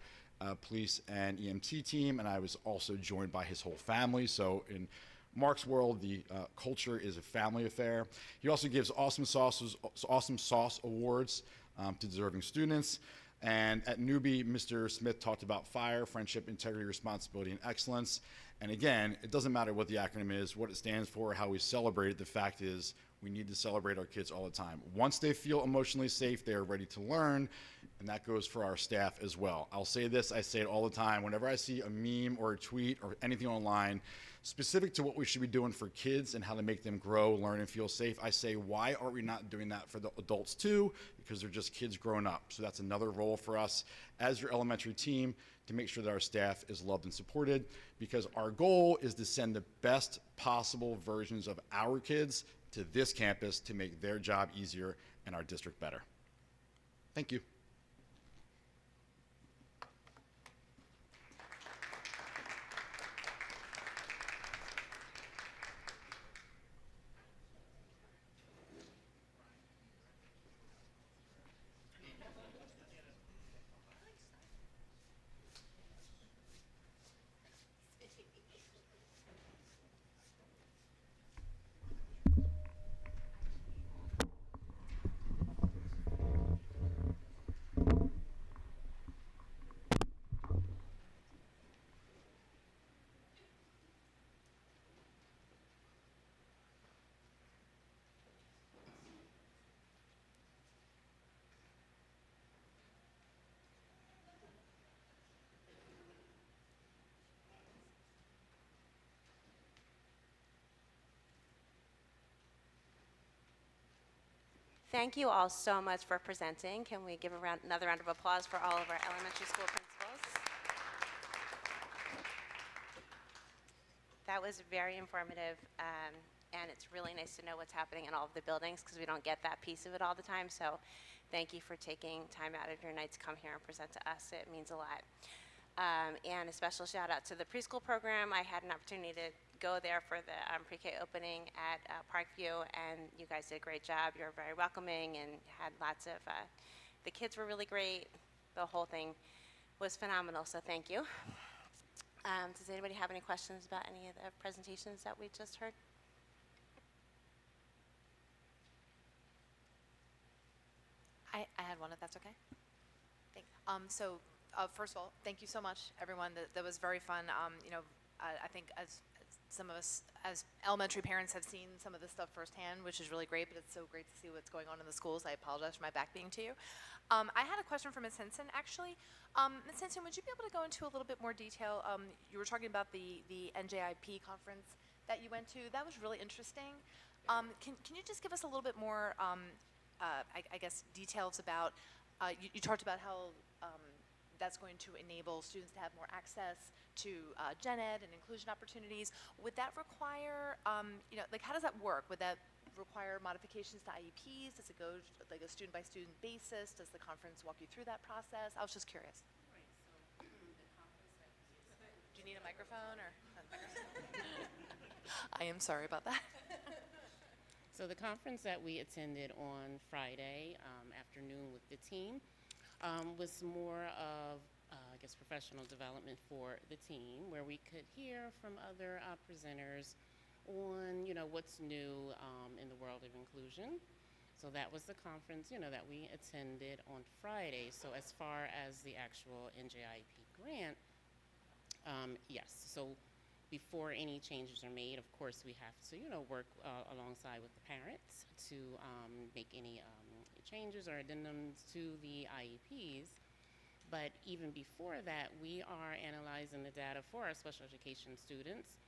police and EMT team, and I was also joined by his whole family. So in Mark's world, the culture is a family affair. He also gives awesome sauce awards to deserving students. And at Newbie, Mr. Smith talked about fire, friendship, integrity, responsibility, and excellence. And again, it doesn't matter what the acronym is, what it stands for, how we celebrate it. The fact is, we need to celebrate our kids all the time. Once they feel emotionally safe, they are ready to learn, and that goes for our staff as well. I'll say this, I say it all the time. Whenever I see a meme or a tweet or anything online specific to what we should be doing for kids and how to make them grow, learn, and feel safe, I say, why are we not doing that for the adults too? Because they're just kids growing up. So that's another role for us as your elementary team to make sure that our staff is loved and supported, because our goal is to send the best possible versions of our kids to this campus to make their job easier and our district better. Thank you. Thank you all so much for presenting. Can we give another round of applause for all of our elementary school principals? That was very informative, and it's really nice to know what's happening in all of the buildings, because we don't get that piece of it all the time. So thank you for taking time out of your night to come here and present to us. It means a lot. And a special shout out to the preschool program. I had an opportunity to go there for the pre-K opening at Parkview, and you guys did a great job. You were very welcoming and had lots of, the kids were really great. The whole thing was phenomenal, so thank you. Does anybody have any questions about any of the presentations that we just heard? I had one, if that's okay. Thanks. First of all, thank you so much, everyone. That was very fun. I think as some of us as elementary parents have seen some of this stuff firsthand, which is really great, but it's so great to see what's going on in the schools. I apologize for my back being to you. I had a question for Ms. Henson, actually. Ms. Henson, would you be able to go into a little bit more detail? You were talking about the NJIP conference that you went to. That was really interesting. Can you just give us a little bit more, I guess, details about, you talked about how that's going to enable students to have more access to gen ed and inclusion opportunities. Would that require, how does that work? Would that require modifications to IEPs? Does it go like a student-by-student basis? Does the conference walk you through that process? I was just curious. Right, so the conference Do you need a microphone or? I am sorry about that. So the conference that we attended on Friday afternoon with the team was more of, I guess, professional development for the team, where we could hear from other presenters on, what's new in the world of inclusion. So that was the conference, that we attended on Friday. So as far as the actual NJIP grant, yes. So before any changes are made, of course, we have to, work alongside with the parents to make any changes or addendums to the IEPs. But even before that, we are analyzing the data for our special education students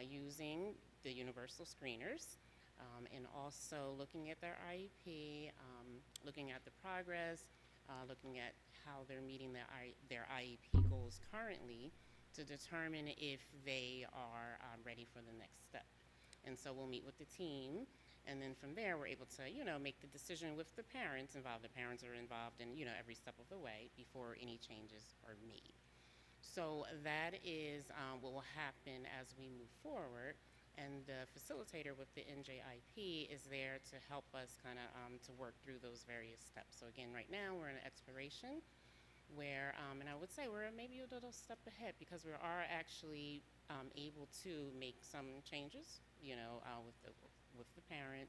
using the universal screeners, and also looking at their IEP, looking at the progress, looking at how they're meeting their IEP goals currently, to determine if they are ready for the next step. And so we'll meet with the team, and then from there we're able to, make the decision with the parents involved. The parents are involved in, every step of the way before any changes are made. So that is what will happen as we move forward, and the facilitator with the NJIP is there to help us kind of to work through those various steps. So again, right now we're in an exploration where, and I would say we're maybe a little step ahead because we are actually able to make some changes, with the parent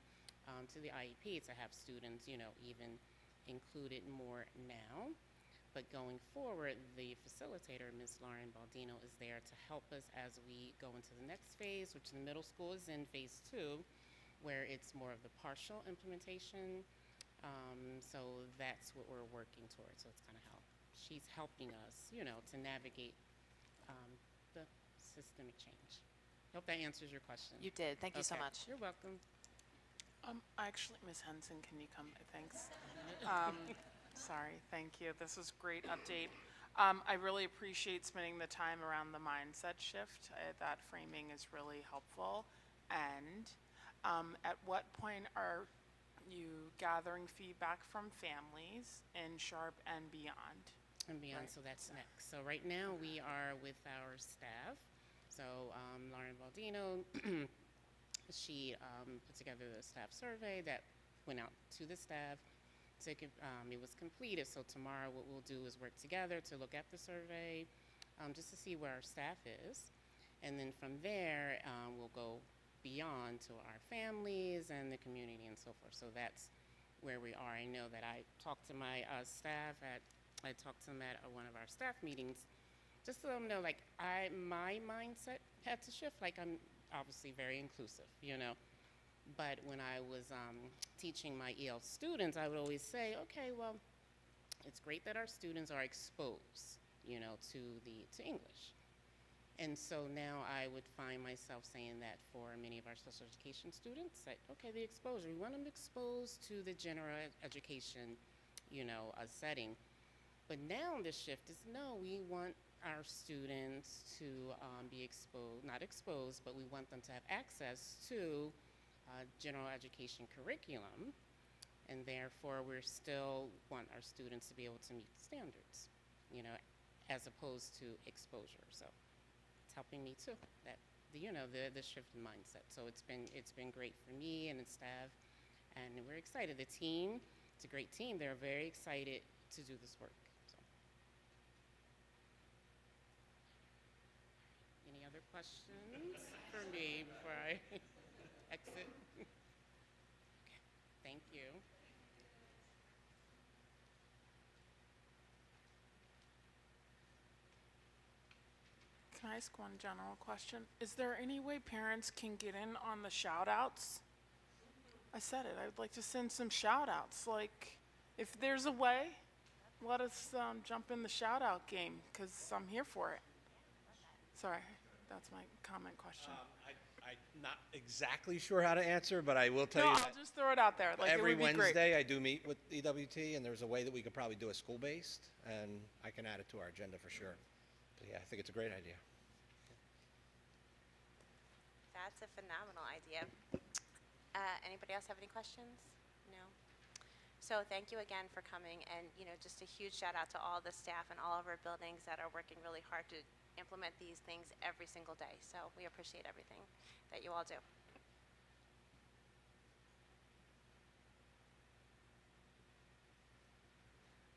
to the IEP to have students, even included more now. But going forward, the facilitator, Ms. Lauren Baldino, is there to help us as we go into the next phase, which the middle school is in phase 2, where it's more of the partial implementation. So that's what we're working towards. So it's kind of how she's helping us, to navigate the systemic change. Hope that answers your question. You did. Thank you so Okay. much. You're welcome. Actually, Ms. Henson, can you come? Thanks. Sorry, thank you. This is a great update. I really appreciate spending the time around the mindset shift. That framing is really helpful. And at what point are you gathering feedback from families in Sharp and beyond? And beyond, so that's next. So right now we are with our staff. So Lauren Baldino, she put together the staff survey that went out to the staff. It was completed, so tomorrow what we'll do is work together to look at the survey, just to see where our staff is. And then from there, we'll go beyond to our families and the community and so forth. So that's where we are. I know that I talked to my staff I talked to them at one of our staff meetings, just to let them know, like, my mindset had to shift. Like, I'm obviously very inclusive, But when I was teaching my EL students, I would always say, okay, well, it's great that our students are exposed, to English. And so now I would find myself saying that for many of our special education students, that, okay, the exposure, we want them exposed to the general education, setting. But now the shift is, no, we want our students to be exposed, not exposed, but we want them to have access to general education curriculum, and therefore we still want our students to be able to meet the standards, as opposed to exposure. So it's helping me too, that the shift in mindset. So it's been great for me and the staff, and we're excited. The team, it's a great team. They're very excited to do this work. So. Any other questions for me before I exit? Okay. Thank you. Can I ask one general question? Is there any way parents can get in on the shout outs? I said it, I would like to send some shout outs. Like, if there's a way, let us jump in the shout out game, because I'm here for it. Sorry, that's my comment question. I'm not exactly sure how to answer, but I will tell No, you I'll that just throw it out there. Like, every it would be Wednesday great. I do meet with EWT, and there's a way that we could probably do a school-based, and I can add it to our agenda for sure. But yeah, I think it's a great idea. That's a phenomenal idea. Anybody else have any questions? No? So thank you again for coming, and, just a huge shout out to all the staff and all of our buildings that are working really hard to implement these things every single day. So we appreciate everything that you all do.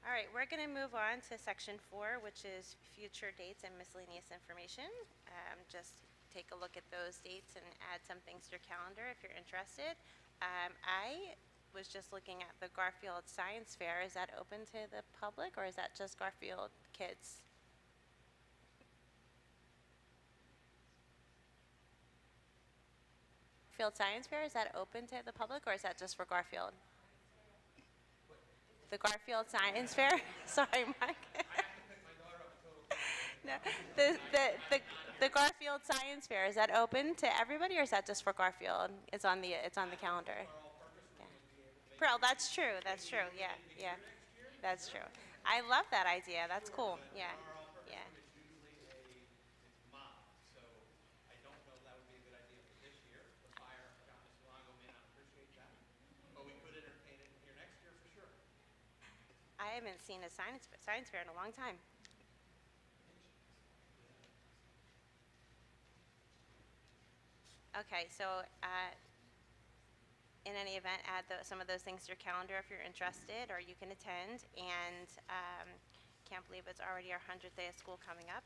All right, we're going to move on to section 4, which is future dates and miscellaneous information. Just take a look at those dates and add some things to your calendar if you're interested. I was just looking at the Garfield Science Fair. Is that open to the public, or is that just Garfield kids? Garfield Science Fair, is that open to the public, or is that just for Garfield? The Garfield Science Fair? Sorry, Mike. No, the Garfield Science Fair, is that open to everybody, or is that just for Garfield? It's on the calendar. Yeah. Pearl, that's true. Yeah. That's true. I love that idea. That's cool. Yeah. I haven't seen a science fair in a long time. Okay, so in any event, add some of those things to your calendar if you're interested, or you can attend. And Can't believe it's already our 100th day of school coming up.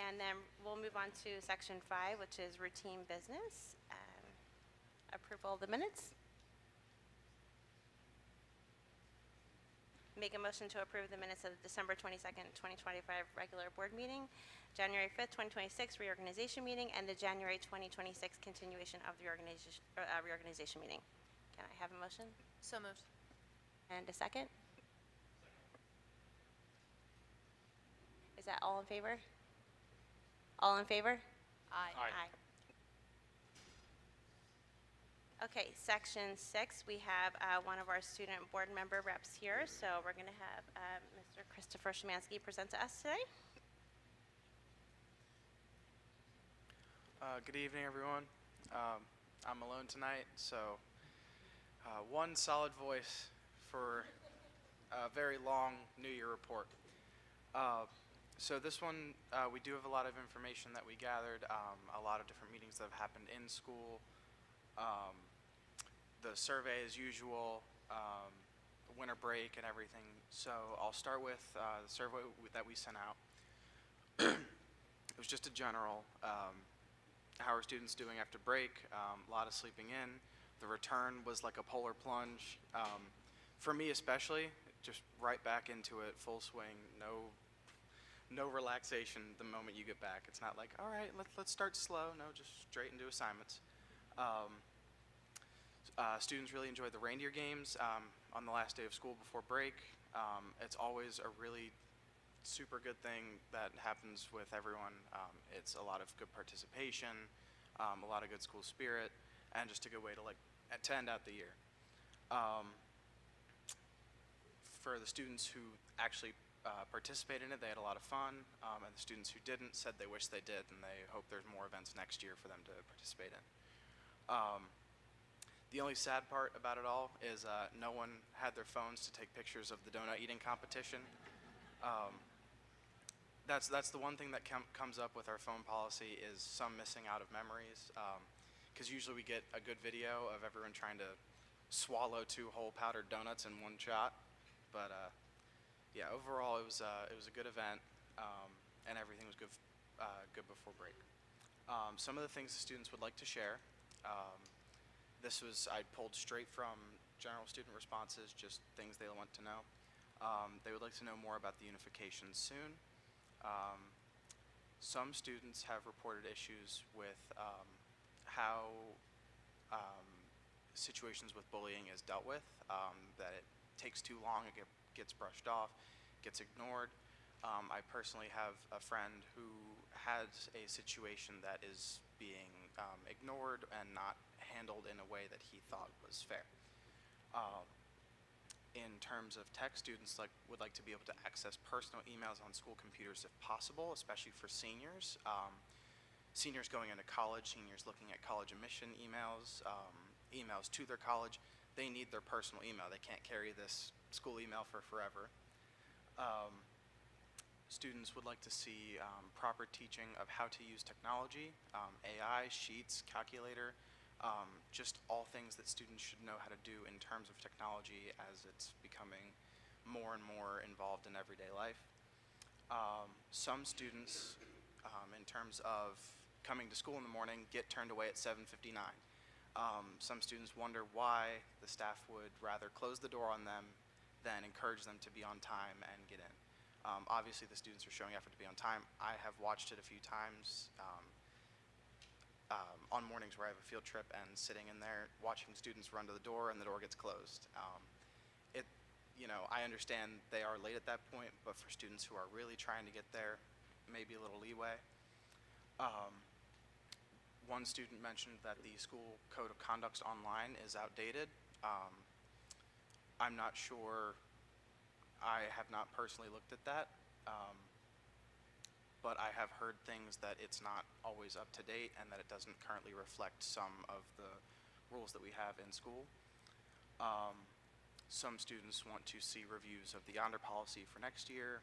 And then we'll move on to section 5, which is routine business. Approval of the minutes. Make a motion to approve the minutes of the December 22nd, 2025 regular board meeting, January 5th, 2026 reorganization meeting, and the January 2026 continuation of the reorganization meeting. Can I have a motion? So moved. And a second? Is that all in favor? All in favor? Aye. Aye. Okay, section 6, we have one of our student board member reps here, so we're going to have Mr. Christopher Szymanski present to us today. Good evening, everyone. I'm alone tonight, so one solid voice for a very long New Year report. So this one, we do have a lot of information that we gathered, a lot of different meetings that have happened in school, the survey as usual, winter break and everything. So I'll start with the survey that we sent out. It was just a general, how are students doing after break, a lot of sleeping in. The return was like a polar plunge. For me especially, just right back into it, full swing, no relaxation the moment you get back. It's not like, all right, let's start slow. No, just straight into assignments. Students really enjoyed the reindeer games on the last day of school before break. It's always a really super good thing that happens with everyone. It's a lot of good participation, a lot of good school spirit, and just a good way to end out the year. For the students who actually participated in it, they had a lot of fun, and the students who didn't said they wish they did, and they hope there's more events next year for them to participate in. The only sad part about it all is no one had their phones to take pictures of the donut eating competition. That's the one thing that comes up with our phone policy is some missing out of memories, because usually we get a good video of everyone trying to swallow 2 whole powdered donuts in one shot. But yeah, overall it was a good event, and everything was good before break. Some of the things the students would like to share. I pulled straight from general student responses, just things they want to know. They would like to know more about the unification soon. Some students have reported issues with how situations with bullying is dealt with, that it takes too long, it gets brushed off, gets ignored. I personally have a friend who has a situation that is being ignored and not handled in a way that he thought was fair. In terms of tech, students would like to be able to access personal emails on school computers if possible, especially for seniors. Seniors going into college, seniors looking at college admission emails, emails to their college. They need their personal email. They can't carry this school email for forever. Students would like to see proper teaching of how to use technology, AI, sheets, calculator, just all things that students should know how to do in terms of technology as it's becoming more and more involved in everyday life. Some students, in terms of coming to school in the morning, get turned away at 7:59. Some students wonder why the staff would rather close the door on them than encourage them to be on time and get in. Obviously, the students are showing effort to be on time. I have watched it a few times on mornings where I have a field trip and sitting in there watching students run to the door and the door gets closed. I understand they are late at that point, but for students who are really trying to get there, maybe a little leeway. One student mentioned that the school code of conduct online is outdated. I'm not sure. I have not personally looked at that, but I have heard things that it's not always up to date and that it doesn't currently reflect some of the rules that we have in school. Some students want to see reviews of the honor policy for next year.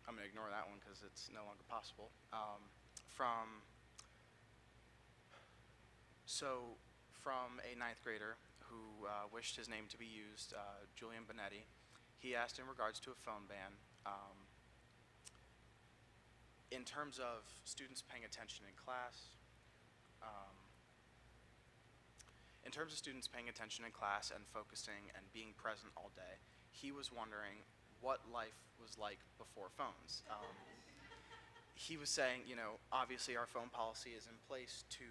I'm going to ignore that one because it's no longer possible. From a 9th grader who wished his name to be used, Julian Benetti. He asked in regards to a phone ban. In terms of students paying attention in class, and focusing and being present all day, he was wondering what life was like before phones. He was saying, you know, obviously our phone policy is in place to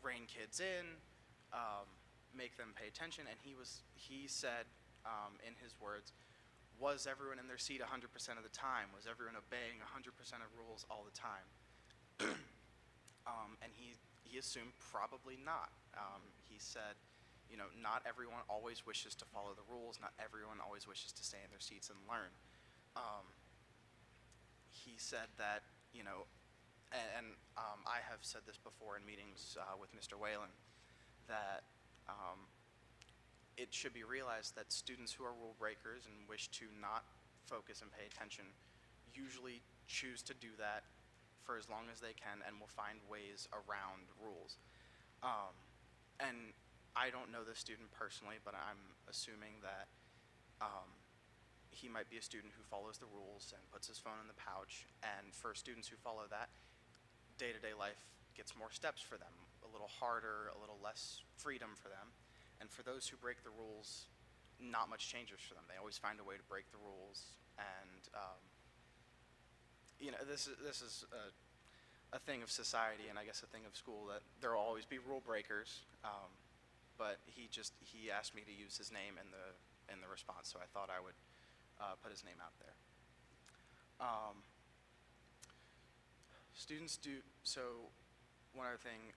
rein kids in, make them pay attention, and he said, in his words, was everyone in their seat 100% of the time? Was everyone obeying 100% of rules all the time? And he assumed probably not. He said, you know, not everyone always wishes to follow the rules. Not everyone always wishes to stay in their seats and learn. He said that, you know, and I have said this before in meetings with Mr. Whalen, that it should be realized that students who are rule breakers and wish to not focus and pay attention usually choose to do that for as long as they can and will find ways around rules. And I don't know the student personally, but I'm assuming that he might be a student who follows the rules and puts his phone in the pouch, and for students who follow that, day-to-day life gets more steps for them, a little harder, a little less freedom for them. And for those who break the rules, not much changes for them. They always find a way to break the rules, and you know, this is a thing of society, and I guess a thing of school, that there will always be rule breakers. But he asked me to use his name in the response, so I thought I would put his name out there. Students do so. One other thing.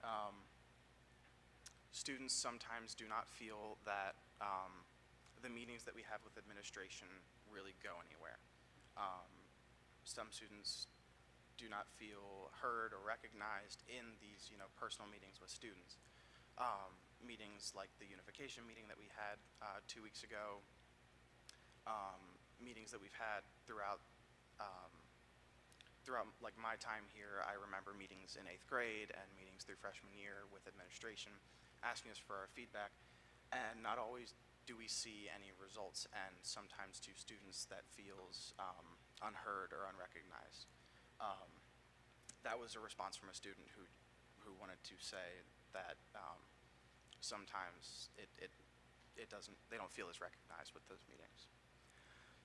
Students sometimes do not feel that the meetings that we have with administration really go anywhere. Some students do not feel heard or recognized in these, you know, personal meetings with students. Meetings like the unification meeting that we had 2 weeks ago, meetings that we've had throughout like my time here. I remember meetings in 8th grade and meetings through freshman year with administration, asking us for our feedback, and not always do we see any results, and sometimes to students that feels unheard or unrecognized. That was a response from a student who wanted to say that sometimes they don't feel as recognized with those meetings.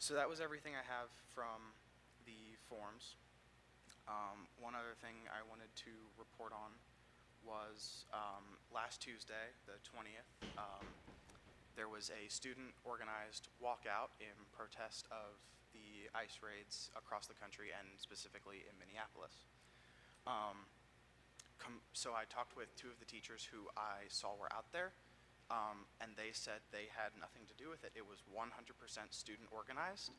So that was everything I have from the forms. One other thing I wanted to report on was last Tuesday, the 20th, there was a student-organized walkout in protest of the ICE raids across the country, and specifically in Minneapolis. So I talked with 2 of the teachers who I saw were out there, and they said they had nothing to do with it. It was 100% student-organized.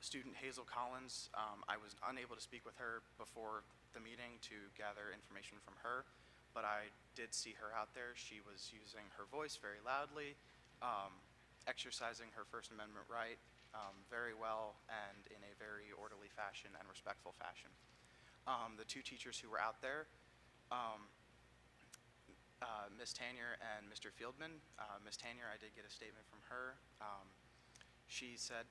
Student Hazel Collins, I was unable to speak with her before the meeting to gather information from her, but I did see her out there. She was using her voice very loudly, exercising her First Amendment right very well and in a very orderly fashion and respectful fashion. The 2 teachers who were out there, Ms. Tanier and Mr. Fieldman. Ms. Tanier, I did get a statement from her. She said,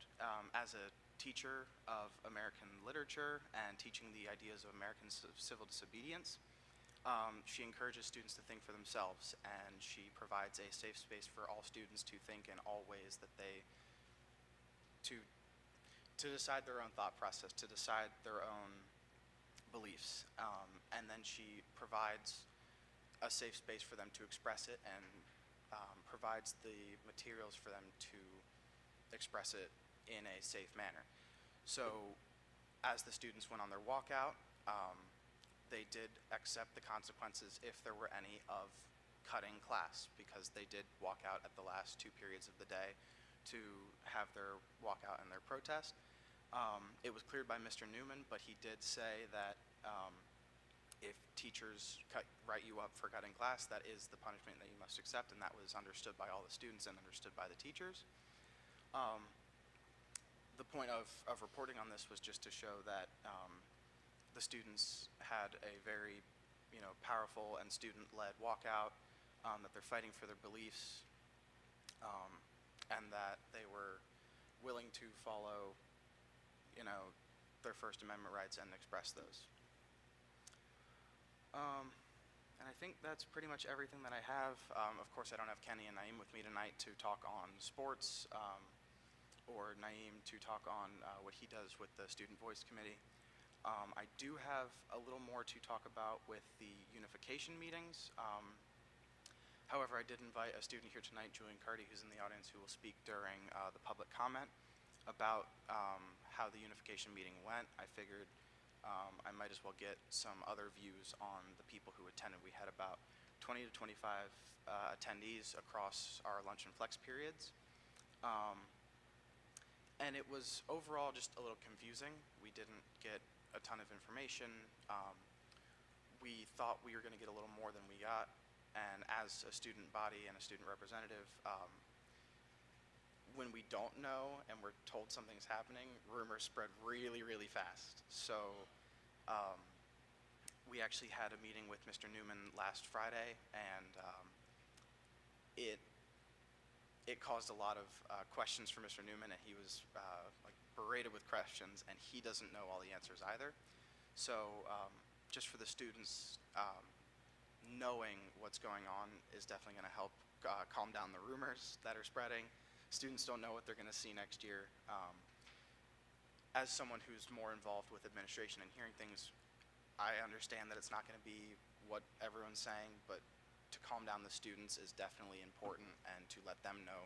as a teacher of American literature and teaching the ideas of American civil disobedience, she encourages students to think for themselves, and she provides a safe space for all students to think in all ways that to decide their own thought process, to decide their own beliefs, and then she provides a safe space for them to express it, and provides the materials for them to express it in a safe manner. So as the students went on their walkout, they did accept the consequences, if there were any, of cutting class, because they did walk out at the last 2 periods of the day to have their walkout and their protest. It was cleared by Mr. Newman, but he did say that if teachers write you up for cutting class, that is the punishment that you must accept, and that was understood by all the students and understood by the teachers. The point of reporting on this was just to show that the students had a very, powerful and student-led walkout. that they're fighting for their beliefs, and that they were willing to follow, their First Amendment rights and express those. And I think that's pretty much everything that I have. Of course, I don't have Kenny and Naeem with me tonight to talk on sports, or Naeem to talk on what he does with the Student Voice Committee. I do have a little more to talk about with the unification meetings. However, I did invite a student here tonight, Julian Carty, who's in the audience, who will speak during the public comment about how the unification meeting went. I figured I might as well get some other views on the people who attended. We had about 20 to 25 attendees across our lunch and flex periods. And it was overall just a little confusing. We didn't get a ton of information. We thought we were going to get a little more than we got. And as a student body and a student representative, when we don't know and we're told something's happening, rumors spread really, really fast. So we actually had a meeting with Mr. Newman last Friday, and it caused a lot of questions for Mr. Newman, and he was like berated with questions, and he doesn't know all the answers either. So just for the students, knowing what's going on is definitely going to help calm down the rumors that are spreading. Students don't know what they're going to see next year. As someone who's more involved with administration and hearing things, I understand that it's not going to be what everyone's saying, but to calm down the students is definitely important, and to let them know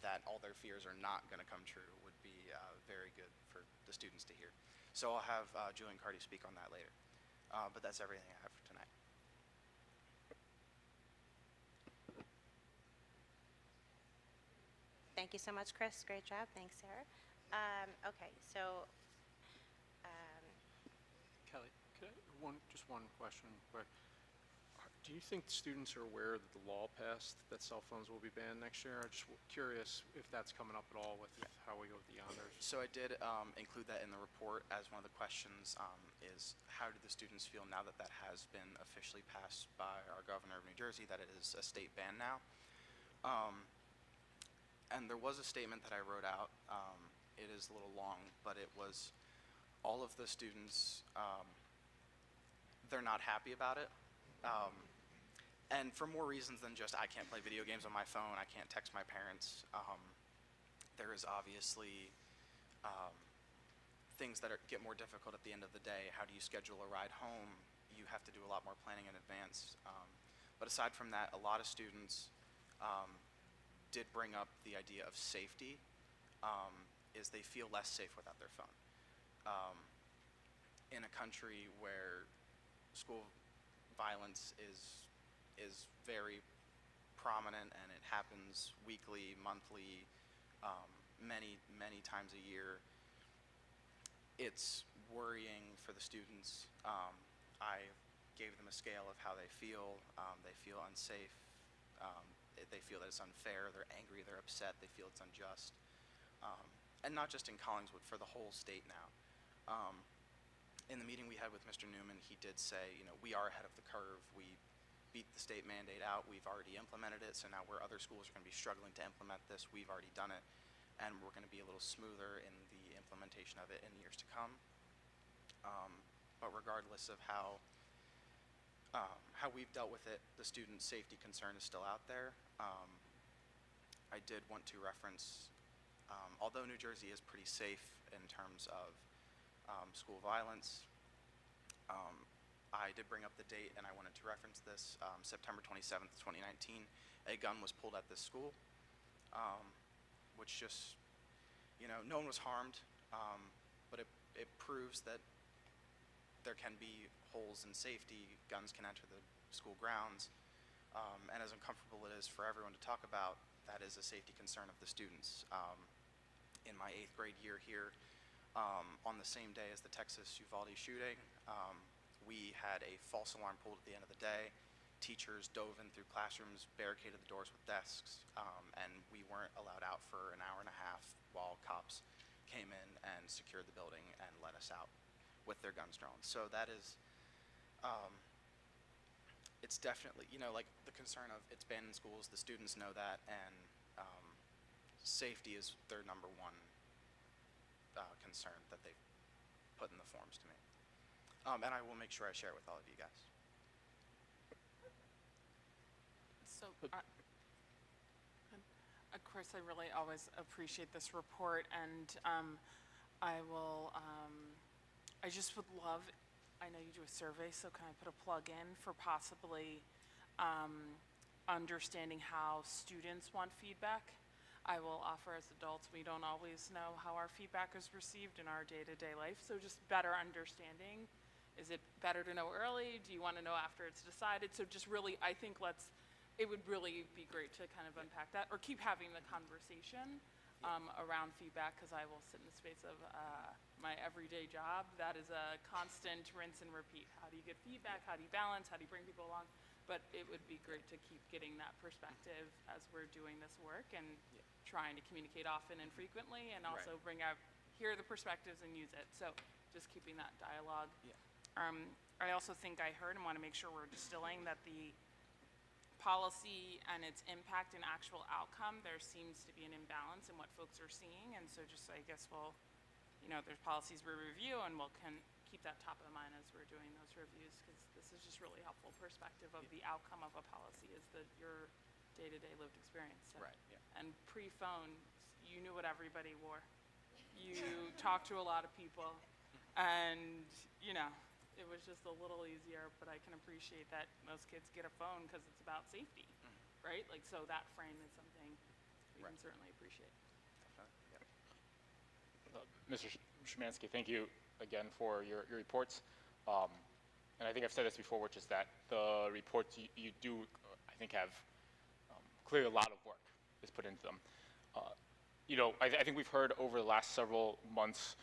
that all their fears are not going to come true would be very good for the students to hear. So I'll have Julian Carty speak on that later. But that's everything I have for tonight. Thank you so much, Chris. Great job. Thanks, Sarah. Okay, so Kelly, just one question quick. Do you think students are aware that the law passed that cell phones will be banned next year? I'm just curious if that's coming up at all with how we go with the honors. So I did include that in the report as one of the questions, is how do the students feel now that that has been officially passed by our governor of New Jersey, that it is a state ban now. And there was a statement that I wrote out. It is a little long, but it was all of the students, they're not happy about it. And for more reasons than just I can't play video games on my phone, I can't text my parents. There is obviously things that get more difficult at the end of the day. How do you schedule a ride home? You have to do a lot more planning in advance. But aside from that, a lot of students did bring up the idea of safety, is they feel less safe without their phone. In a country where school violence is very prominent, and it happens weekly, monthly, many times a year, it's worrying for the students. I gave them a scale of how they feel. They feel unsafe. They feel that it's unfair. They're angry. They're upset. They feel it's unjust. And not just in Collingswood, for the whole state now. In the meeting we had with Mr. Newman, he did say, we are ahead of the curve. We beat the state mandate out. We've already implemented it. So now where other schools are going to be struggling to implement this, we've already done it. And we're going to be a little smoother in the implementation of it in years to come. But regardless of how we've dealt with it, the student safety concern is still out there. I did want to reference, although New Jersey is pretty safe in terms of school violence, I did bring up the date, and I wanted to reference this. September 27th, 2019, a gun was pulled at this school, which just, no one was harmed, but it proves that there can be holes in safety. Guns can enter the school grounds, and as uncomfortable it is for everyone to talk about, that is a safety concern of the students. In my 8th grade year here, on the same day as the Texas Uvalde shooting, we had a false alarm pulled at the end of the day. Teachers dove in through classrooms, barricaded the doors with desks, and we weren't allowed out for an hour and a half while cops came in and secured the building and let us out with their guns drawn. So that is, it's definitely, you know, like the concern of it's banned in schools, the students know that, and safety is their number one concern that they've put in the forms to me. And I will make sure I share it with all of you guys. So, Chris, I really always appreciate this report, and I will, I just would love, I know you do a survey, so can I put a plug in for possibly understanding how students want feedback? I will offer as adults, we don't always know how our feedback is received in our day-to-day life, so just better understanding. Is it better to know early? Do you want to know after it's decided? So just really, I think it would really be great to kind of unpack that, or keep having the conversation around feedback, because I will sit in the space of my everyday job. That is a constant rinse and repeat. How do you get feedback? How do you balance? How do you bring people along? But it would be great to keep getting that perspective as we're doing this work and trying to communicate often and frequently, and also hear the perspectives and use it. So just keeping that dialogue. I also think I heard and want to make sure we're distilling that the policy and its impact and actual outcome, there seems to be an imbalance in what folks are seeing, and so just, I guess we'll, there's policies we review, and we'll keep that top of the mind as we're doing those reviews, because this is just really helpful perspective of the outcome of a policy is your day-to-day lived experience. So. Right, yeah. And pre-phone, you knew what everybody wore. You talked to a lot of people, and, it was just a little easier, but I can appreciate that most kids get a phone because it's about safety, right? Like, so that frame is something we can certainly appreciate. Mr. Szymanski, thank you again for your reports. And I think I've said this before, which is that the reports you do, I think, have clearly a lot of work is put into them. I think we've heard over the last several months,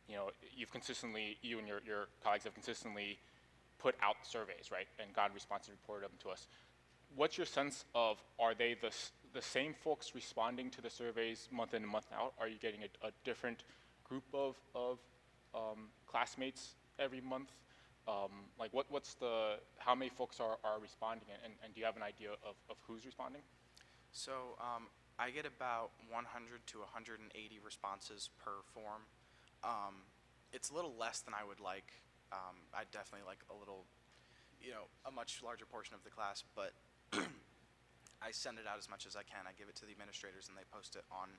you and your colleagues have consistently put out surveys, right, and gotten responses and reported them to us. What's your sense of, are they the same folks responding to the surveys month in and month out? Are you getting a different group of classmates every month? How many folks are responding, and do you have an idea of who's responding? So I get about 100 to 180 responses per form. It's a little less than I would like. I'd definitely like a much larger portion of the class, but I send it out as much as I can. I give it to the administrators, and they post it on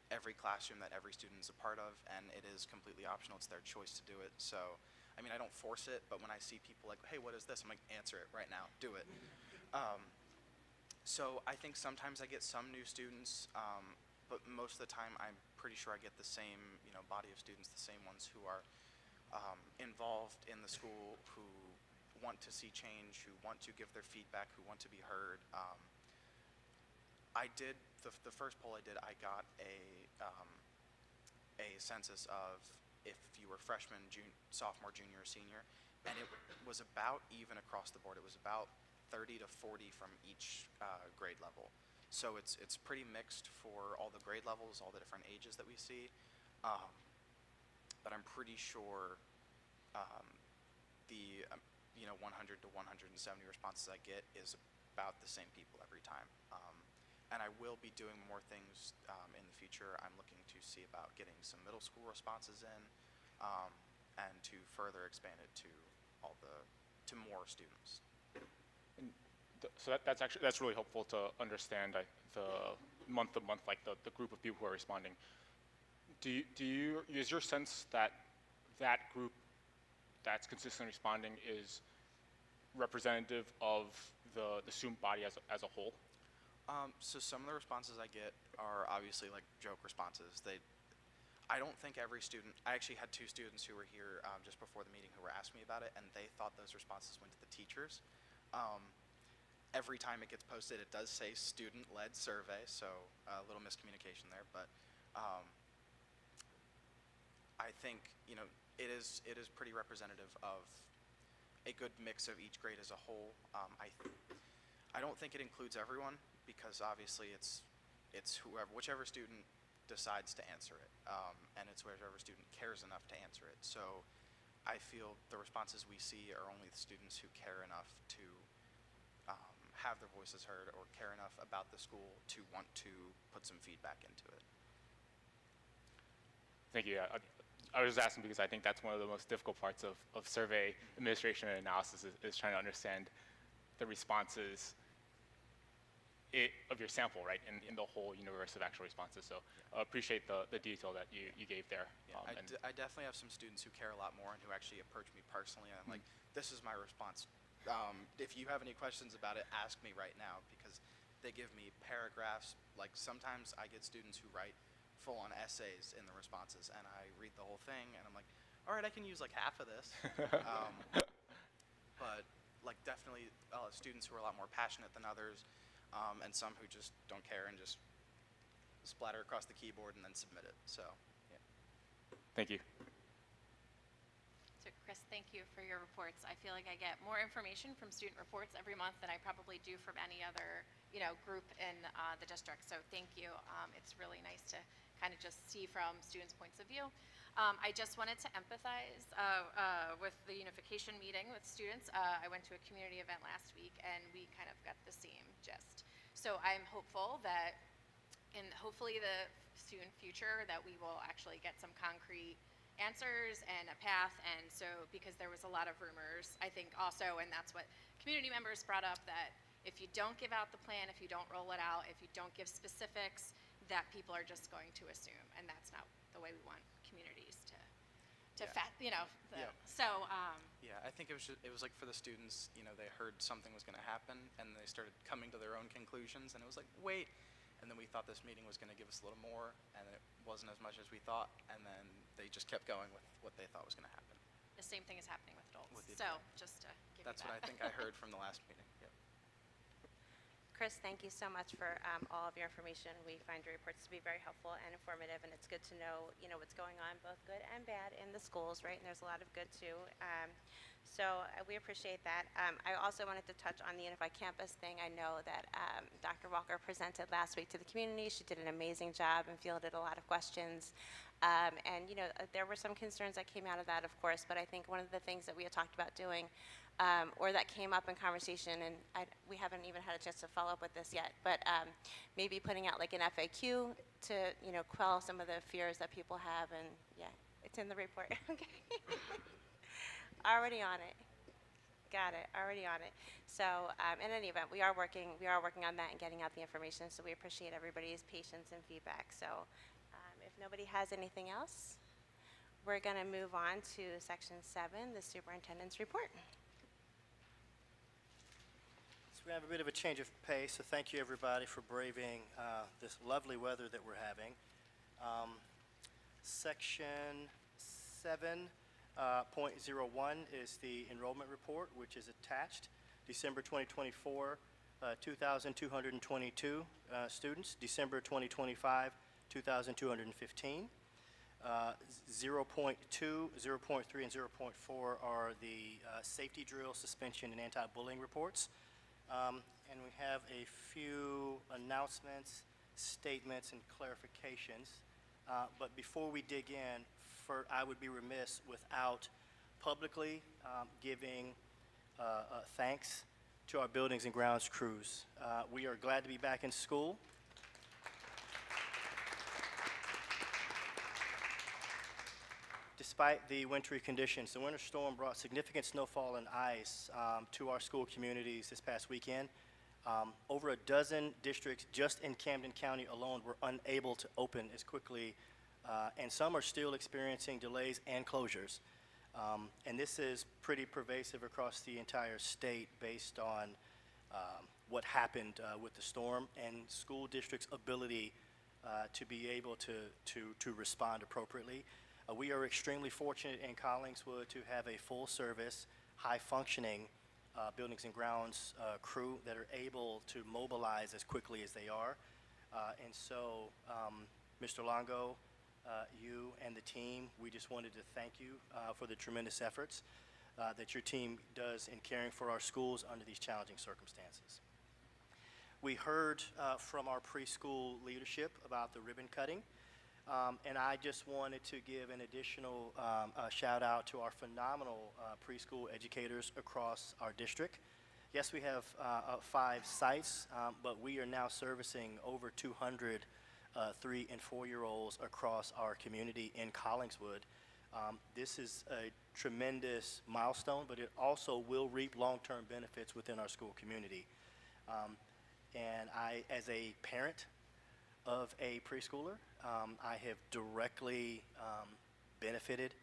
every classroom that every student is a part of, and it is completely optional. It's their choice to do it. So, I mean, I don't force it, but when I see people like, hey, what is this? I'm like, answer it right now. Do it. So I think sometimes I get some new students, but most of the time I'm pretty sure I get the same body of students, the same ones who are involved in the school, who want to see change, who want to give their feedback, who want to be heard. I did the first poll I did. I got a census of if you were freshman, sophomore, junior, or senior, and it was about even across the board. It was about 30 to 40 from each grade level. So it's pretty mixed for all the grade levels, all the different ages that we see. But I'm pretty sure the 100 to 170 responses I get is about the same people every time. And I will be doing more things in the future. I'm looking to see about getting some middle school responses in, and to further expand it to more students. So that's really helpful to understand the month to month, like the group of people who are responding. Is your sense that group that's consistently responding is representative of the student body as a whole? So some of the responses I get are obviously like joke responses. I don't think every student, I actually had 2 students who were here just before the meeting who were asking me about it, and they thought those responses went to the teachers. Every time it gets posted, it does say student-led survey, so a little miscommunication there, but I think, it is pretty representative of a good mix of each grade as a whole. I don't think it includes everyone, because obviously it's whichever student decides to answer it, and it's whichever student cares enough to answer it. So I feel the responses we see are only the students who care enough to have their voices heard or care enough about the school to want to put some feedback into it. Thank you. I was just asking because I think that's one of the most difficult parts of survey administration and analysis is trying to understand the responses of your sample, right, in the whole universe of actual responses. So appreciate the detail that you gave there. Yeah, I definitely have some students who care a lot more and who actually approach me personally. And I'm like, this is my response. If you have any questions about it, ask me right now, because they give me paragraphs. Like sometimes I get students who write full-on essays in the responses, and I read the whole thing, and I'm like, all right, I can use like half of this. But like definitely students who are a lot more passionate than others, and some who just don't care and just splatter across the keyboard and then submit it. So, yeah. Thank you. So Chris, thank you for your reports. I feel like I get more information from student reports every month than I probably do from any other, group in the district. So thank you. It's really nice to kind of just see from students' points of view. I just wanted to empathize with the unification meeting with students. I went to a community event last week, and we kind of got the same gist. So I'm hopeful that in hopefully the soon future that we will actually get some concrete answers and a path. And so because there was a lot of rumors, I think also, and that's what community members brought up, that if you don't give out the plan, if you don't roll it out, if you don't give specifics, that people are just going to assume, and that's not the way we want communities to Yeah. So Yeah, I think it was like for the students, they heard something was going to happen, and they started coming to their own conclusions, and it was like, wait. And then we thought this meeting was going to give us a little more, and it wasn't as much as we thought, and then they just kept going with what they thought was going to happen. the same thing is happening with adults. With the So adult. just to give That's you what I that. think I heard from the last meeting. Yep. Chris, thank you so much for all of your information. We find your reports to be very helpful and informative, and it's good to know, what's going on, both good and bad, in the schools, right? And there's a lot of good too. So we appreciate that. I also wanted to touch on the Unified Campus thing. I know that Dr. Walker presented last week to the community. She did an amazing job and fielded a lot of questions. And there were some concerns that came out of that, of course, but I think one of the things that we had talked about doing, or that came up in conversation, and we haven't even had a chance to follow up with this yet, but maybe putting out like an FAQ to, quell some of the fears that people have, and yeah, it's in the report. Okay. Already on it. Got it. Already on it. So in any event, we are working on that and getting out the information, so we appreciate everybody's patience and feedback. So if nobody has anything else, we're going to move on to Section 7, the Superintendent's Report. So we have a bit of a change of pace, so thank you everybody for braving this lovely weather that we're having. Section 7.01 is the enrollment report, which is attached. December 2024, 2,222 students. December 2025, 2,215. 0.2, 0.3, and 0.4 are the safety drill, suspension, and anti-bullying reports. And we have a few announcements, statements, and clarifications. But before we dig in, I would be remiss without publicly giving thanks to our buildings and grounds crews. We are glad to be back in school. Despite the wintry conditions, the winter storm brought significant snowfall and ice to our school communities this past weekend. Over a dozen districts just in Camden County alone were unable to open as quickly, and some are still experiencing delays and closures. And this is pretty pervasive across the entire state based on what happened with the storm and school districts' ability to be able to respond appropriately. We are extremely fortunate in Collingswood to have a full-service, high-functioning buildings and grounds crew that are able to mobilize as quickly as they are. And so, Mr. Longo, you and the team, we just wanted to thank you for the tremendous efforts that your team does in caring for our schools under these challenging circumstances. We heard from our preschool leadership about the ribbon cutting. And I just wanted to give an additional shout out to our phenomenal preschool educators across our district. Yes, we have 5 sites, but we are now servicing over 200 3- and 4-year-olds across our community in Collingswood. This is a tremendous milestone, but it also will reap long-term benefits within our school community. And I, as a parent of a preschooler, I have directly benefited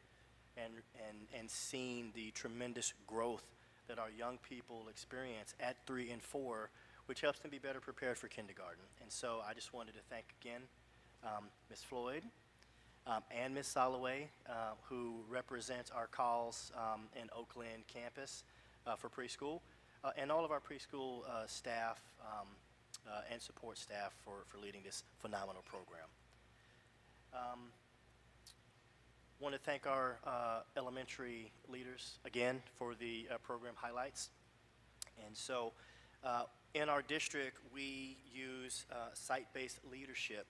and seen the tremendous growth that our young people experience at 3 and 4, which helps them be better prepared for kindergarten. And so I just wanted to thank again Ms. Floyd and Ms. Soloway, who represents our calls in Oakland campus for preschool, and all of our preschool staff and support staff for leading this phenomenal program. Want to thank our elementary leaders again for the program highlights. And so in our district, we use site-based leadership.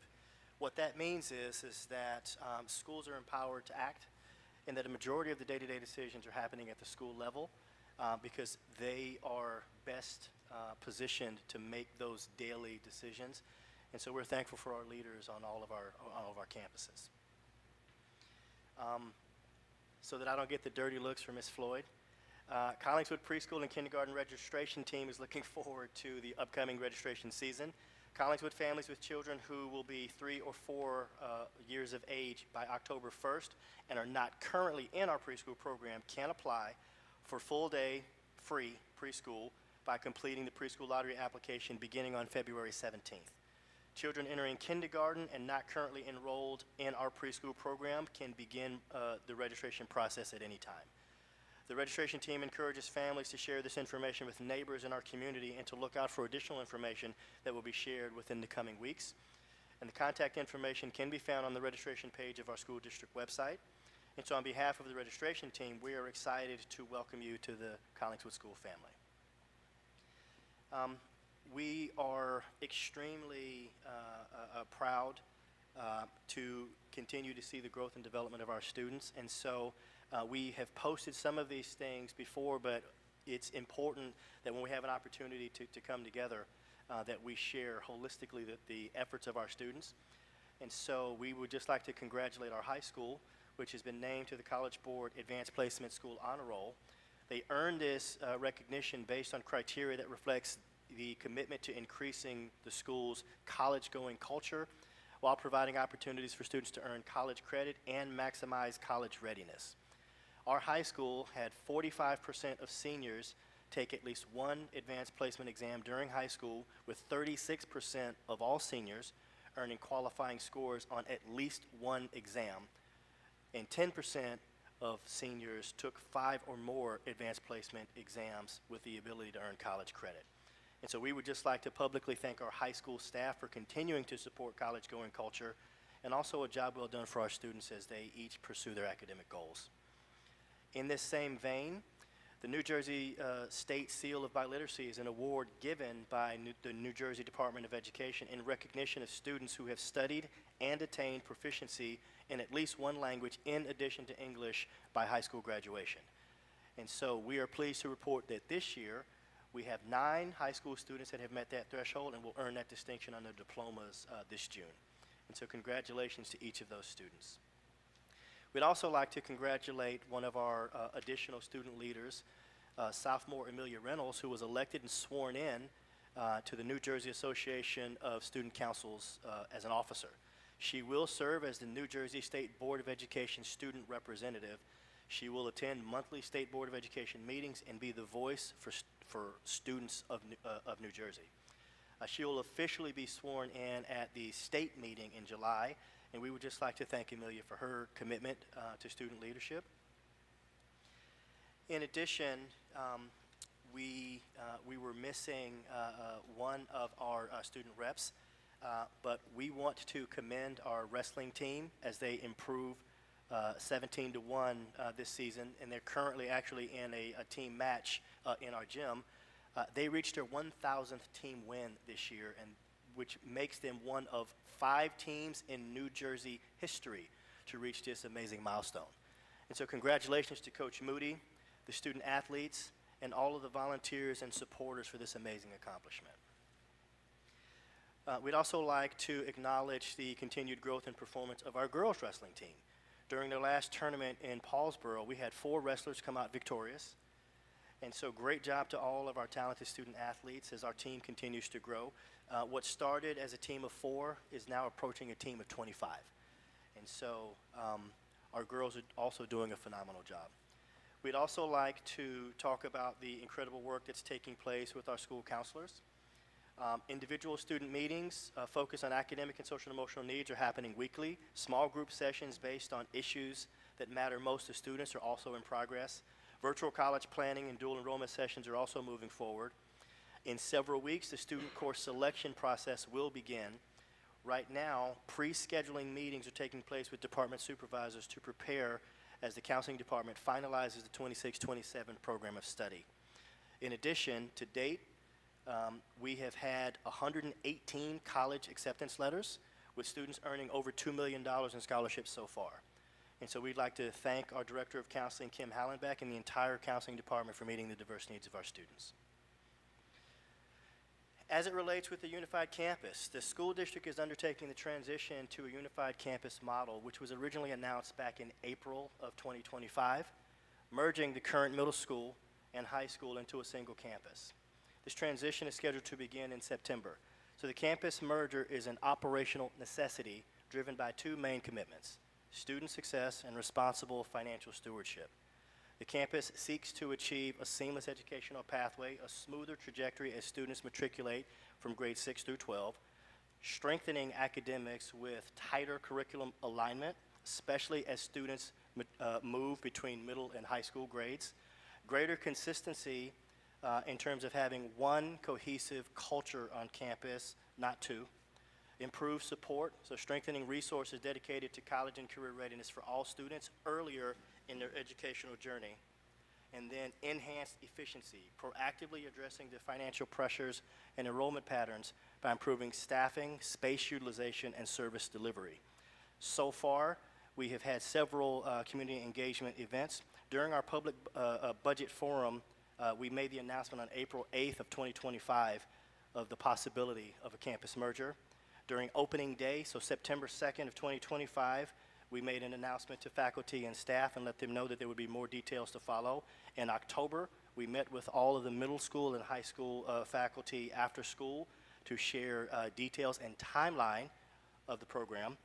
What that means is that schools are empowered to act, and that a majority of the day-to-day decisions are happening at the school level because they are best positioned to make those daily decisions. And so we're thankful for our leaders on all of our campuses. So that I don't get the dirty looks from Ms. Floyd, Collingswood Preschool and Kindergarten registration team is looking forward to the upcoming registration season. Collingswood families with children who will be 3 or 4 years of age by October 1st and are not currently in our preschool program can apply for full-day free preschool by completing the preschool lottery application beginning on February 17th. Children entering kindergarten and not currently enrolled in our preschool program can begin the registration process at any time. The registration team encourages families to share this information with neighbors in our community and to look out for additional information that will be shared within the coming weeks. And the contact information can be found on the registration page of our school district website. And so on behalf of the registration team, we are excited to welcome you to the Collingswood School family. We are extremely proud to continue to see the growth and development of our students. And so we have posted some of these things before, but it's important that when we have an opportunity to come together, that we share holistically the efforts of our students. And so we would just like to congratulate our high school, which has been named to the College Board Advanced Placement School Honor Roll. They earned this recognition based on criteria that reflects the commitment to increasing the school's college-going culture while providing opportunities for students to earn college credit and maximize college readiness. Our high school had 45% of seniors take at least one advanced placement exam during high school, with 36% of all seniors earning qualifying scores on at least one exam, and 10% of seniors took 5 or more advanced placement exams with the ability to earn college credit. And so we would just like to publicly thank our high school staff for continuing to support college-going culture, and also a job well done for our students as they each pursue their academic goals. In this same vein, the New Jersey State Seal of Biliteracy is an award given by the New Jersey Department of Education in recognition of students who have studied and attained proficiency in at least one language in addition to English by high school graduation. And so we are pleased to report that this year we have 9 high school students that have met that threshold and will earn that distinction on their diplomas this June. And so congratulations to each of those students. We'd also like to congratulate one of our additional student leaders, sophomore Amelia Reynolds, who was elected and sworn in to the New Jersey Association of Student Councils as an officer. She will serve as the New Jersey State Board of Education student representative. She will attend monthly State Board of Education meetings and be the voice for students of New Jersey. She will officially be sworn in at the state meeting in July, and we would just like to thank Amelia for her commitment to student leadership. In addition, we were missing one of our student reps, but we want to commend our wrestling team as they improve 17-1 this season, and they're currently actually in a team match in our gym. They reached their 1,000th team win this year, and which makes them one of 5 teams in New Jersey history to reach this amazing milestone. And so congratulations to Coach Moody, the student athletes, and all of the volunteers and supporters for this amazing accomplishment. We'd also like to acknowledge the continued growth and performance of our girls wrestling team. During their last tournament in Paulsboro, we had 4 wrestlers come out victorious. And so great job to all of our talented student athletes as our team continues to grow. What started as a team of 4 is now approaching a team of 25. And so our girls are also doing a phenomenal job. We'd also like to talk about the incredible work that's taking place with our school counselors. Individual student meetings focused on academic and social and emotional needs are happening weekly. Small group sessions based on issues that matter most to students are also in progress. Virtual college planning and dual enrollment sessions are also moving forward. In several weeks, the student course selection process will begin. Right now, pre-scheduling meetings are taking place with department supervisors to prepare as the counseling department finalizes the 26-27 program of study. In addition, to date, we have had 118 college acceptance letters with students earning over $2 million in scholarships so far. And so we'd like to thank our Director of Counseling, Kim Hallenbeck, and the entire counseling department for meeting the diverse needs of our students. As it relates with the unified campus, the school district is undertaking the transition to a unified campus model, which was originally announced back in April of 2025, merging the current middle school and high school into a single campus. This transition is scheduled to begin in September. So the campus merger is an operational necessity driven by 2 main commitments: student success and responsible financial stewardship. The campus seeks to achieve a seamless educational pathway, a smoother trajectory as students matriculate from grades 6 through 12, strengthening academics with tighter curriculum alignment, especially as students move between middle and high school grades, greater consistency in terms of having one cohesive culture on campus, not 2, improved support, so strengthening resources dedicated to college and career readiness for all students earlier in their educational journey, and then enhanced efficiency, proactively addressing the financial pressures and enrollment patterns by improving staffing, space utilization, and service delivery. So far, we have had several community engagement events. During our public budget forum, we made the announcement on April 8th of 2025 of the possibility of a campus merger. During opening day, so September 2nd of 2025, we made an announcement to faculty and staff and let them know that there would be more details to follow. In October, we met with all of the middle school and high school faculty after school to share details and timeline of the program.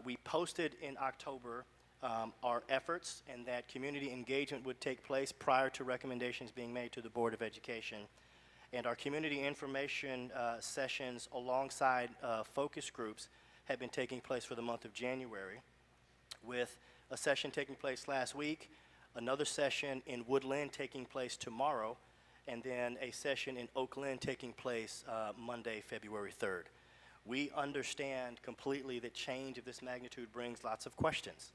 We posted in October our efforts and that community engagement would take place prior to recommendations being made to the Board of Education. And our community information sessions alongside focus groups have been taking place for the month of January, with a session taking place last week, another session in Woodland taking place tomorrow, and then a session in Oak Lynn taking place Monday, February 3rd. We understand completely that change of this magnitude brings lots of questions.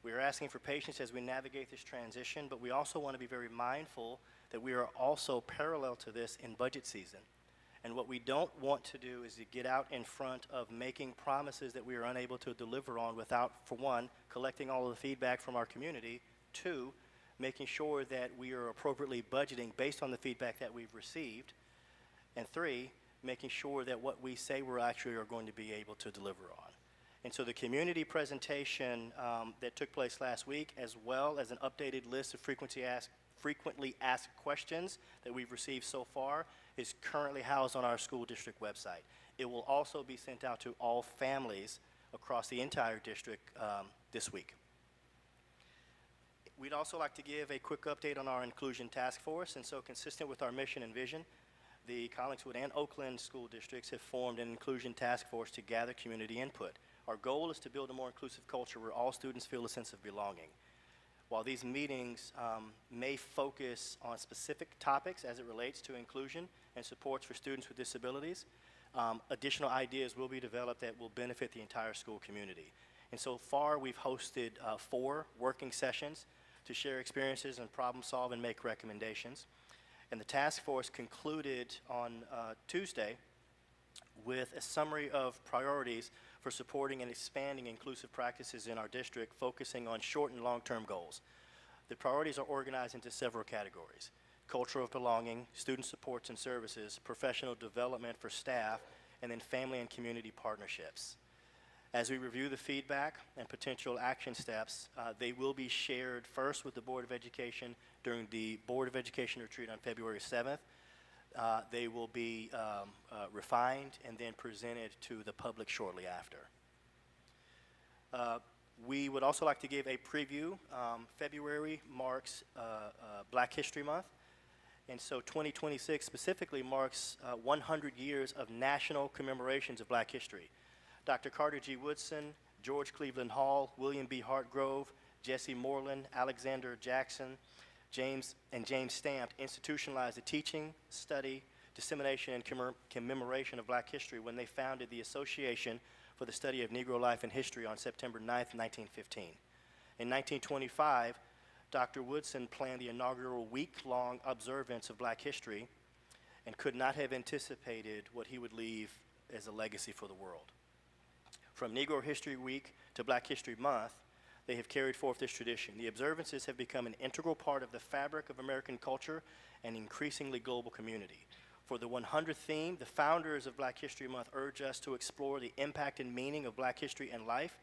We are asking for patience as we navigate this transition, but we also want to be very mindful that we are also parallel to this in budget season. And what we don't want to do is to get out in front of making promises that we are unable to deliver on without, for one, collecting all of the feedback from our community, 2, making sure that we are appropriately budgeting based on the feedback that we've received, and 3, making sure that what we say we're actually are going to be able to deliver on. And so the community presentation that took place last week, as well as an updated list of frequently asked questions that we've received so far, is currently housed on our school district website. It will also be sent out to all families across the entire district this week. We'd also like to give a quick update on our inclusion task force, and so consistent with our mission and vision, the Collingswood and Oakland school districts have formed an inclusion task force to gather community input. Our goal is to build a more inclusive culture where all students feel a sense of belonging. While these meetings may focus on specific topics as it relates to inclusion and supports for students with disabilities, additional ideas will be developed that will benefit the entire school community. And so far, we've hosted 4 working sessions to share experiences and problem solve and make recommendations. And the task force concluded on Tuesday with a summary of priorities for supporting and expanding inclusive practices in our district, focusing on short and long-term goals. The priorities are organized into several categories: culture of belonging, student supports and services, professional development for staff, and then family and community partnerships. As we review the feedback and potential action steps, they will be shared first with the Board of Education during the Board of Education retreat on February 7th. They will be refined and then presented to the public shortly after. We would also like to give a preview. February marks Black History Month, and so 2026 specifically marks 100 years of national commemorations of Black history. Dr. Carter G. Woodson, George Cleveland Hall, William B. Hartgrove, Jesse Moreland, Alexander Jackson, James Stamp institutionalized the teaching, study, dissemination, and commemoration of Black history when they founded the Association for the Study of Negro Life and History on September 9th, 1915. In 1925, Dr. Woodson planned the inaugural week-long observance of Black history and could not have anticipated what he would leave as a legacy for the world. From Negro History Week to Black History Month, they have carried forth this tradition. The observances have become an integral part of the fabric of American culture and increasingly global community. For the 100th theme, the founders of Black History Month urge us to explore the impact and meaning of Black history and life,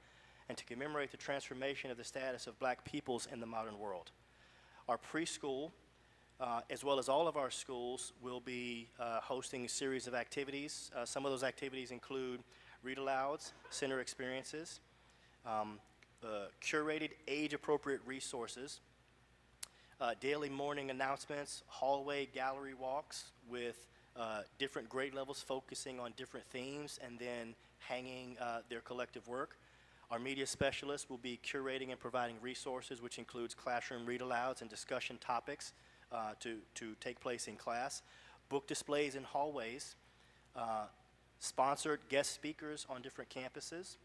and to commemorate the transformation of the status of Black peoples in the modern world. Our preschool, as well as all of our schools, will be hosting a series of activities. Some of those activities include read-alouds, center experiences, curated age-appropriate resources, daily morning announcements, hallway gallery walks with different grade levels focusing on different themes and then hanging their collective work. Our media specialists will be curating and providing resources, which includes classroom read-alouds and discussion topics to take place in class, book displays in hallways, sponsored guest speakers on different campuses,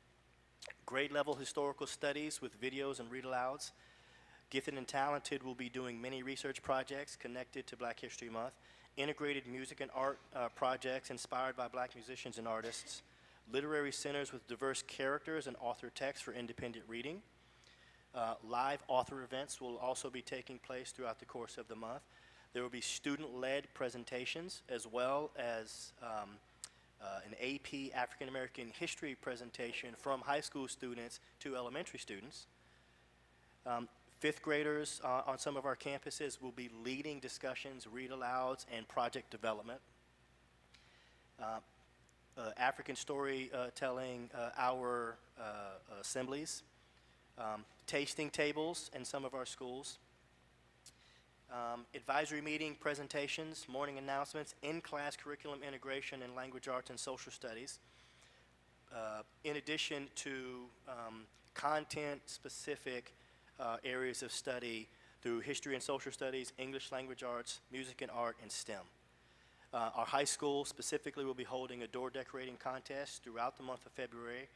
grade level historical studies with videos and read-alouds. Gifted and Talented will be doing many research projects connected to Black History Month, integrated music and art projects inspired by Black musicians and artists, literary centers with diverse characters and author texts for independent reading. Live author events will also be taking place throughout the course of the month. There will be student-led presentations as well as an AP African American history presentation from high school students to elementary students. Fifth graders on some of our campuses will be leading discussions, read-alouds, and project development. African storytelling hour assemblies, tasting tables in some of our schools, advisory meeting presentations, morning announcements, in-class curriculum integration in language arts and social studies, in addition to content-specific areas of study through history and social studies, English language arts, music and art, and STEM. Our high school specifically will be holding a door decorating contest throughout the month of February,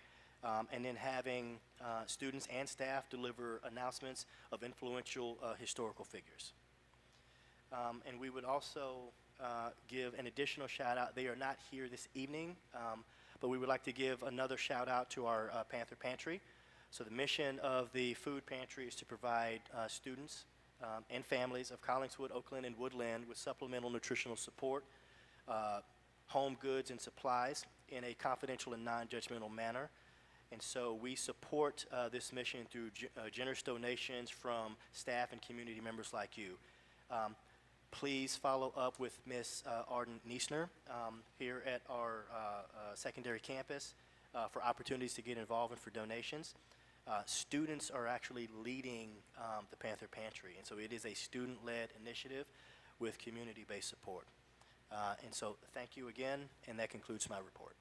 and then having students and staff deliver announcements of influential historical figures. And we would also give an additional shout out. They are not here this evening, but we would like to give another shout out to our Panther Pantry. So the mission of the food pantry is to provide students and families of Collingswood, Oakland, and Woodland with supplemental nutritional support, home goods and supplies in a confidential and non-judgmental manner. And so we support this mission through generous donations from staff and community members like you. Please follow up with Ms. Arden Niesner here at our secondary campus for opportunities to get involved and for donations. Students are actually leading the Panther Pantry, and so it is a student-led initiative with community-based support. And so thank you again, and that concludes my report.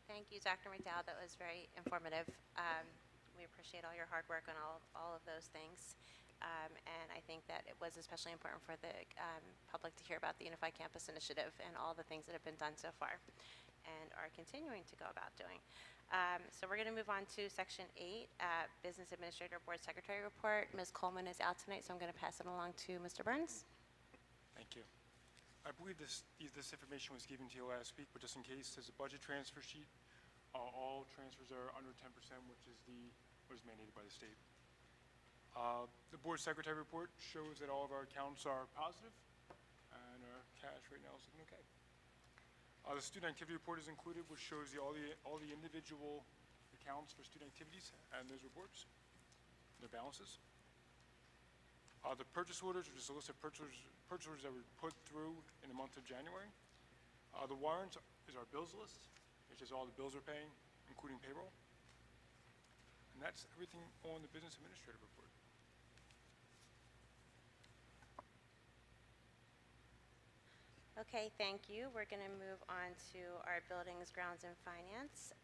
Thank you, Dr. McDowell. That was very informative. We appreciate all your hard work on all of those things. And I think that it was especially important for the public to hear about the Unified Campus Initiative and all the things that have been done so far and are continuing to go about doing. So we're going to move on to Section 8, Business Administrator Board Secretary Report. Ms. Coleman is out tonight, so I'm going to pass it along to Mr. Burns. Thank you. I believe this information was given to you last week, but just in case, there's a budget transfer sheet. All transfers are under 10%, which is what is mandated by the state. The board secretary report shows that all of our accounts are positive, and our cash right now is looking okay. The student activity report is included, which shows all the individual accounts for student activities and those reports, their balances. The purchase orders are just a list of purchase orders that were put through in the month of January. The warrants is our bills list, which is all the bills we're paying, including payroll. And that's everything on the business administrative report. Okay, thank you. We're going to move on to our buildings, grounds, and finance.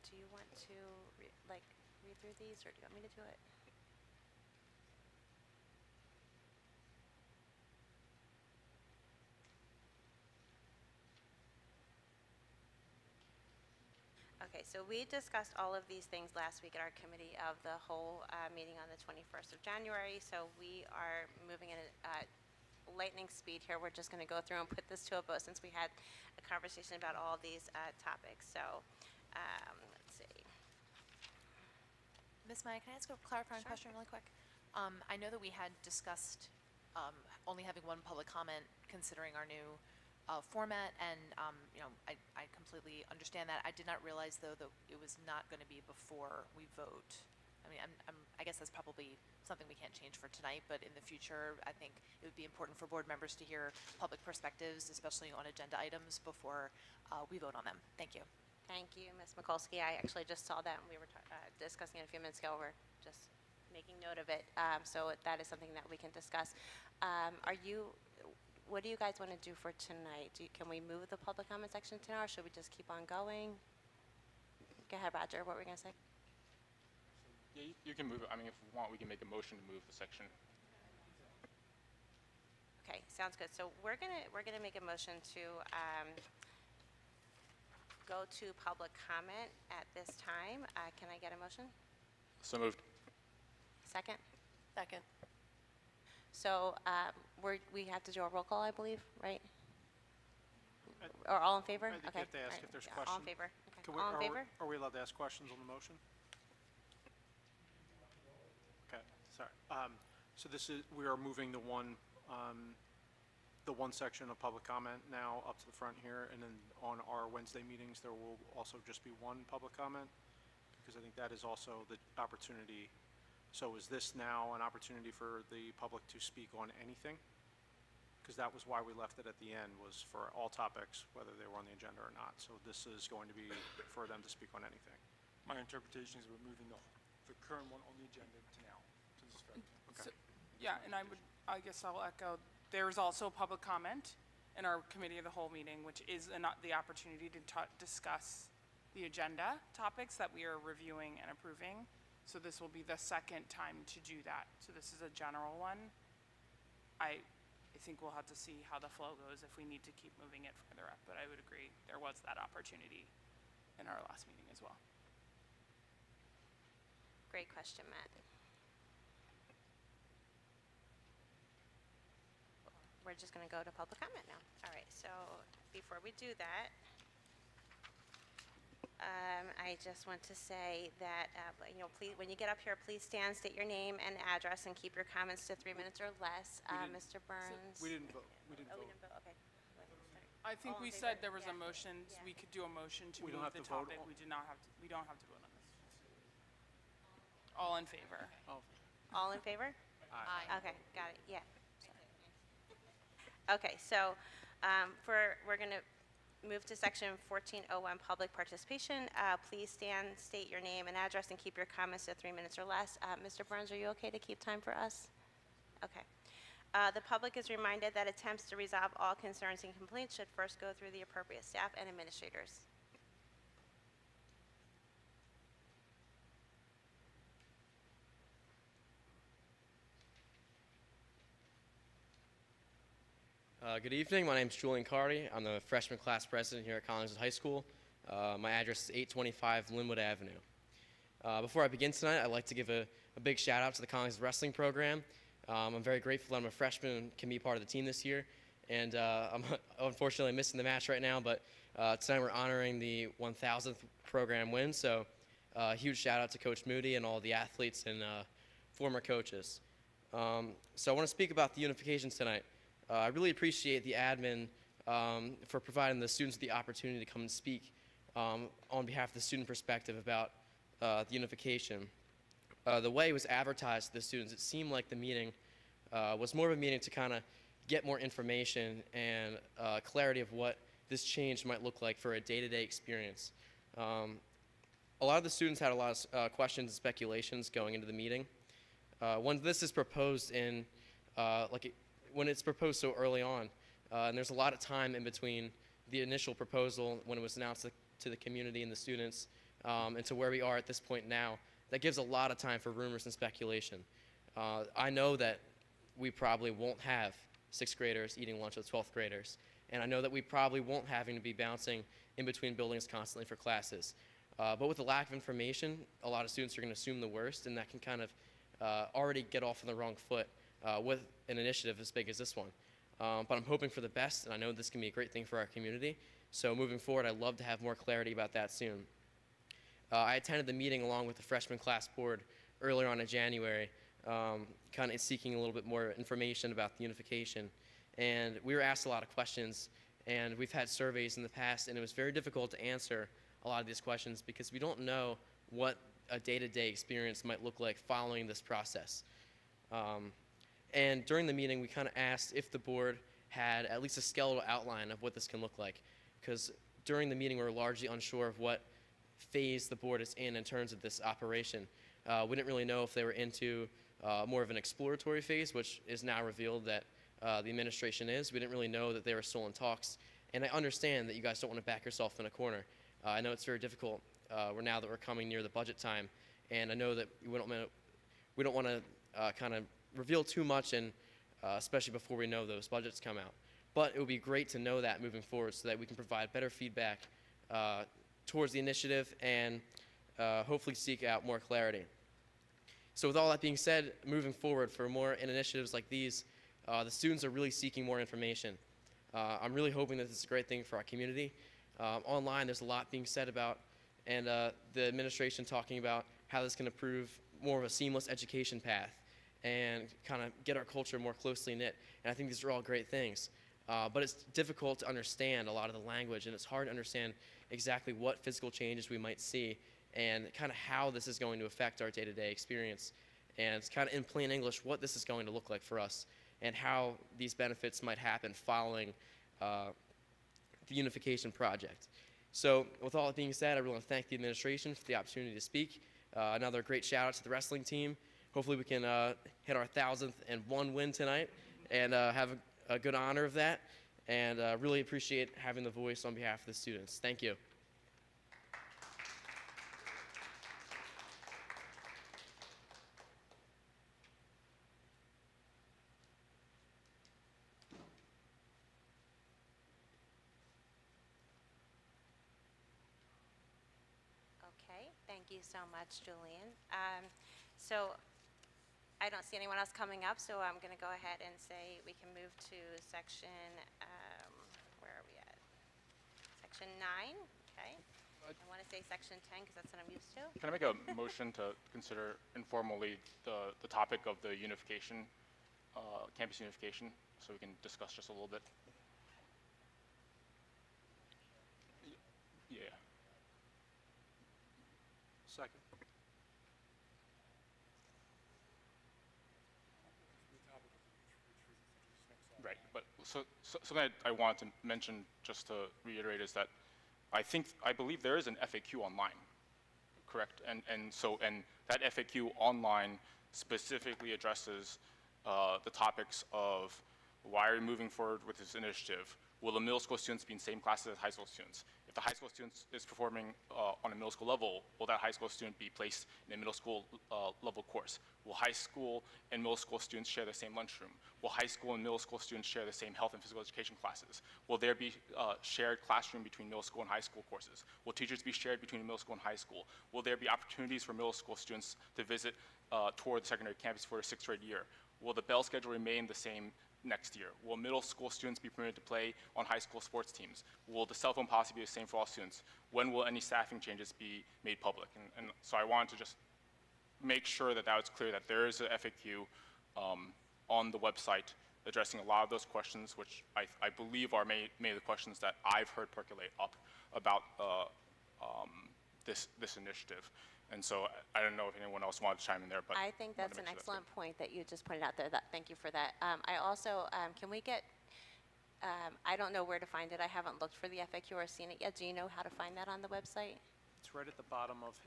Do you want to read through these, or do you want me to do it? Okay, so we discussed all of these things last week at our committee of the whole meeting on the 21st of January. So we are moving at lightning speed here. We're just going to go through and put this to a vote since we had a conversation about all these topics. So let's see. Ms. Maya, can I ask a clarifying question really quick? I know that we had discussed only having one public comment considering our new format, and I completely understand that. I did not realize, though, that it was not going to be before we vote. I mean, I guess that's probably something we can't change for tonight, but in the future, I think it would be important for board members to hear public perspectives, especially on agenda items, before we vote on them. Thank you. Thank you, Ms. Mikulski. I actually just saw that when we were discussing it a few minutes ago. We're just making note of it. So that is something that we can discuss. What do you guys want to do for tonight? Can we move the public comment section to now, or should we just keep on going? Go ahead, Roger. What were we going to say? Yeah, you can move it. I mean, if we want, we can make a motion to move the section. Okay, sounds good. So we're gonna make a motion to go to public comment at this time. Can I get a motion? So moved. Second? Second. So we have to do a roll call, I believe, right? Or all in favor? I think Okay. you have to ask All right. if there's Yeah, questions. all in favor? Okay. Can we- All in are favor? Are we allowed to ask questions on the motion? Okay, sorry. So we are moving the one section of public comment now up to the front here, and then on our Wednesday meetings, there will also just be one public comment, because I think that is also the opportunity. So is this now an opportunity for the public to speak on anything? Because that was why we left it at the end, was for all topics, whether they were on the agenda or not. So this is going to be for them to speak on anything. My interpretation is we're moving the current one on the agenda to now, to this February. Okay. Yeah, and I guess I'll echo, there's also public comment in our committee of the whole meeting, which is the opportunity to discuss the agenda topics that we are reviewing and approving. So this will be the second time to do that. So this is a general one. I think we'll have to see how the flow goes if we need to keep moving it further up, but I would agree there was that opportunity in our last meeting as well. Great question, Matt. We're just going to go to public comment now. All right, so before we do that, I just want to say that, please, when you get up here, please stand, state your name and address, and keep your comments to 3 minutes or less. Mr. Burns? We didn't vote. We didn't Oh, we vote. didn't vote, okay. I think All in we said favor? there was a Yeah. motion, Yeah. we could do a motion to We don't move have the to vote topic. on- We don't have to vote on this. All in favor? Oh, All in favor? Aye. Okay, got it, yeah. Okay, so we're going to move to section 1401, public participation. Please stand, state your name and address, and keep your comments to 3 minutes or less. Mr. Burns, are you okay to keep time for us? Okay. The public is reminded that attempts to resolve all concerns and complaints should first go through the appropriate staff and administrators. Good evening. My name is Julian Carty. I'm the freshman class president here at Collingswood High School. My address is 825 Linwood Avenue. Before I begin tonight, I'd like to give a big shout out to the Collingswood wrestling program. I'm very grateful that I'm a freshman and can be part of the team this year. and I'm unfortunately missing the match right now, but tonight we're honoring the 1,000th program win, so huge shout out to Coach Moody and all the athletes and former coaches. So I want to speak about the unification tonight. I really appreciate the admin for providing the students the opportunity to come and speak on behalf of the student perspective about the unification. The way it was advertised to the students, it seemed like the meeting was more of a meeting to kind of get more information and clarity of what this change might look like for a day-to-day experience. A lot of the students had a lot of questions and speculations going into the meeting. When this is proposed in, when it's proposed so early on, and there's a lot of time in between the initial proposal when it was announced to the community and the students, and to where we are at this point now, that gives a lot of time for rumors and speculation. I know that we probably won't have 6th graders eating lunch with 12th graders, and I know that we probably won't having to be bouncing in between buildings constantly for classes. But with the lack of information, a lot of students are going to assume the worst, and that can kind of already get off on the wrong foot with an initiative as big as this one. But I'm hoping for the best, and I know this can be a great thing for our community. So moving forward, I'd love to have more clarity about that soon. I attended the meeting along with the freshman class board earlier on in January, kind of seeking a little bit more information about the unification. And we were asked a lot of questions, and we've had surveys in the past, and it was very difficult to answer a lot of these questions because we don't know what a day-to-day experience might look like following this process. And during the meeting, we kind of asked if the board had at least a skeletal outline of what this can look like, because during the meeting, we were largely unsure of what phase the board is in terms of this operation. We didn't really know if they were into more of an exploratory phase, which is now revealed that the administration is. We didn't really know that they were still in talks. And I understand that you guys don't want to back yourself in a corner. I know it's very difficult now that we're coming near the budget time, and I know that we don't want to kind of reveal too much, and especially before we know those budgets come out. But it would be great to know that moving forward so that we can provide better feedback towards the initiative and hopefully seek out more clarity. So with all that being said, moving forward for more initiatives like these, the students are really seeking more information. I'm really hoping that this is a great thing for our community. Online, there's a lot being said about, and the administration talking about how this can improve more of a seamless education path and kind of get our culture more closely knit. And I think these are all great things. But it's difficult to understand a lot of the language, and it's hard to understand exactly what physical changes we might see and kind of how this is going to affect our day-to-day experience. And it's kind of in plain English what this is going to look like for us and how these benefits might happen following the unification project. So with all that being said, I really want to thank the administration for the opportunity to speak. Another great shout out to the wrestling team. Hopefully we can hit our 1,001 win tonight and have a good honor of that. And really appreciate having the voice on behalf of the students. Thank you. Okay, thank you so much, Julian. So I don't see anyone else coming up, so I'm going to go ahead and say we can move to section, where are we at? Section 9, okay. I want to say section 10 because that's what I'm used to. Can I make a motion to consider informally the topic of the unification, campus unification, so we can discuss just a little bit? Yeah. Second. Right, but something I wanted to mention just to reiterate is that I believe there is an FAQ online, correct? And that FAQ online specifically addresses the topics of why are we moving forward with this initiative? Will the middle school students be in the same classes as high school students? If the high school student is performing on a middle school level, will that high school student be placed in a middle school level course? Will high school and middle school students share the same lunchroom? Will high school and middle school students share the same health and physical education classes? Will there be shared classroom between middle school and high school courses? Will teachers be shared between middle school and high school? Will there be opportunities for middle school students to visit toward the secondary campus for a 6th grade year? Will the bell schedule remain the same next year? Will middle school students be permitted to play on high school sports teams? Will the cell phone policy be the same for all students? When will any staffing changes be made public? And so I wanted to just make sure that that was clear, that there is a FAQ on the website addressing a lot of those questions, which I believe are many of the questions that I've heard percolate up about this initiative. And so I don't know if anyone else wanted to chime in there, but I think that's wanted to an make sure excellent point that you just pointed out there. Thank you for that. I also, can we get, I don't know where to find it. I haven't looked for the FAQ or seen it yet. Do you know how to find that on the website? It's right at the bottom of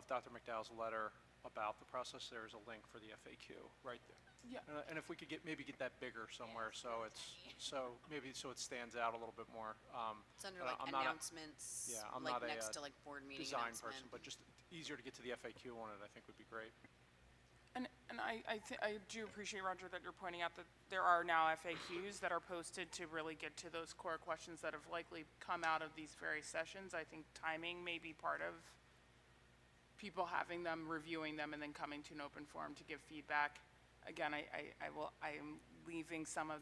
Dr. McDowell's letter about the process. There's a link for the FAQ right there. Yeah. And if we could maybe get that bigger somewhere, so it stands out a little bit more. It's under but like I'm not announcements, I'm like not a, next to like board meeting design announcement. person, but just easier to get to the FAQ on it, I think would be great. And I do appreciate, Roger, that you're pointing out that there are now FAQs that are posted to really get to those core questions that have likely come out of these various sessions. I think timing may be part of people having them, reviewing them, and then coming to an open forum to give feedback. Again, I am leaving some of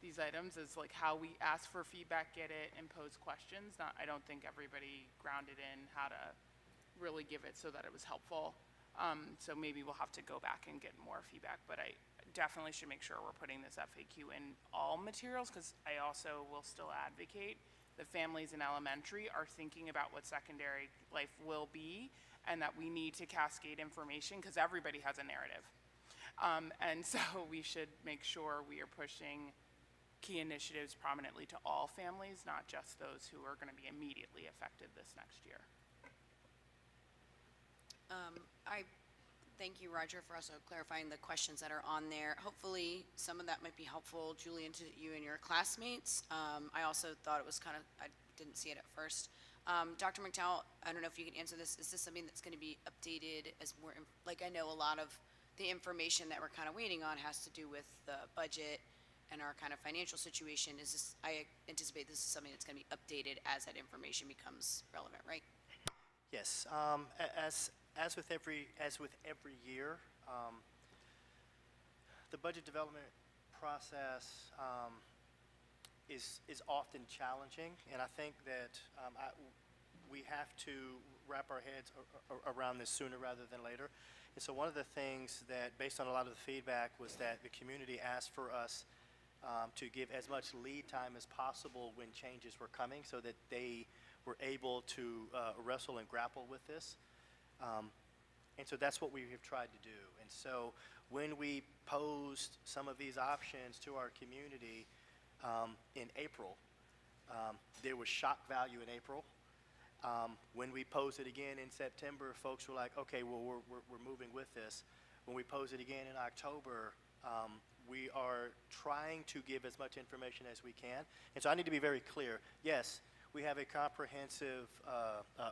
these items as like how we ask for feedback, get it, and pose questions. I don't think everybody grounded in how to really give it so that it was helpful. So maybe we'll have to go back and get more feedback, but I definitely should make sure we're putting this FAQ in all materials, because I also will still advocate that families in elementary are thinking about what secondary life will be, and that we need to cascade information because everybody has a narrative. And so we should make sure we are pushing key initiatives prominently to all families, not just those who are going to be immediately affected this next year. I thank you, Roger, for also clarifying the questions that are on there. Hopefully, some of that might be helpful, Julian, to you and your classmates. I also thought it was I didn't see it at first. Dr. McDowell, I don't know if you can answer this. Is this something that's going to be updated as more, like I know a lot of the information that we're kind of waiting on has to do with the budget and our kind of financial situation. Is this, I anticipate this is something that's going to be updated as that information becomes relevant, right? Yes, as with every year, the budget development process is often challenging, and I think that we have to wrap our heads around this sooner rather than later. And so one of the things that, based on a lot of the feedback, was that the community asked for us to give as much lead time as possible when changes were coming, so that they were able to wrestle and grapple with this. And so that's what we have tried to do. And so when we posed some of these options to our community in April, there was shock value in April. When we posed it again in September, folks were like, okay, well, we're moving with this. When we posed it again in October, we are trying to give as much information as we can. And so I need to be very clear. Yes, we have a comprehensive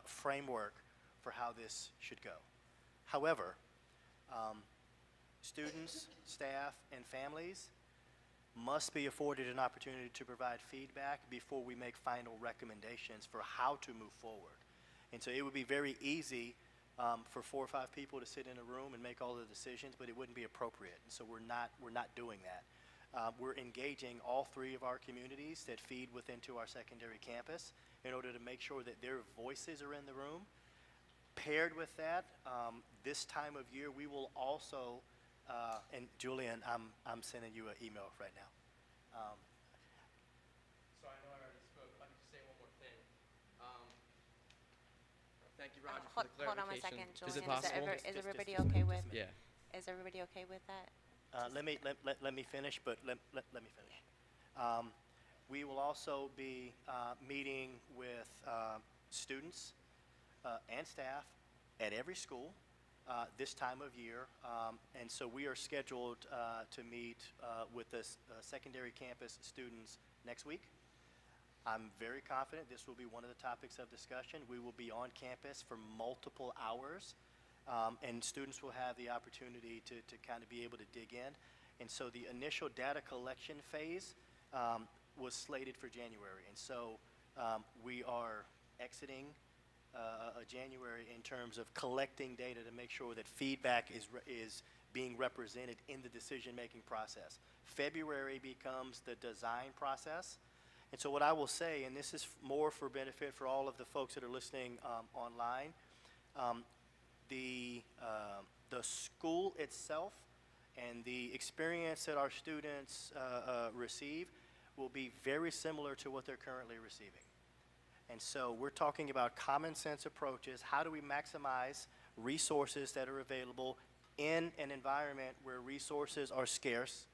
framework for how this should go. However, students, staff, and families must be afforded an opportunity to provide feedback before we make final recommendations for how to move forward. And so it would be very easy for 4 or 5 people to sit in a room and make all the decisions, but it wouldn't be appropriate. And so we're not doing that. We're engaging all 3 of our communities that feed within our secondary campus in order to make sure that their voices are in the room. Paired with that, this time of year, we will also, and Julian, I'm sending you an email right now. So I know I already spoke, if I could just say one more thing. Thank you, Roger, for the clarification. Hold on 1 second, Julian. Is it possible? Is everybody okay with? Yeah. Is everybody okay with that? Let me finish, but let me finish. We will also be meeting with students and staff at every school this time of year. And so we are scheduled to meet with the secondary campus students next week. I'm very confident this will be one of the topics of discussion. We will be on campus for multiple hours, and students will have the opportunity to kind of be able to dig in. And so the initial data collection phase was slated for January. And so we are exiting January in terms of collecting data to make sure that feedback is being represented in the decision-making process. February becomes the design process. And so what I will say, and this is more for benefit for all of the folks that are listening online, the school itself and the experience that our students receive will be very similar to what they're currently receiving. And so we're talking about common sense approaches. How do we maximize resources that are available in an environment where resources are scarce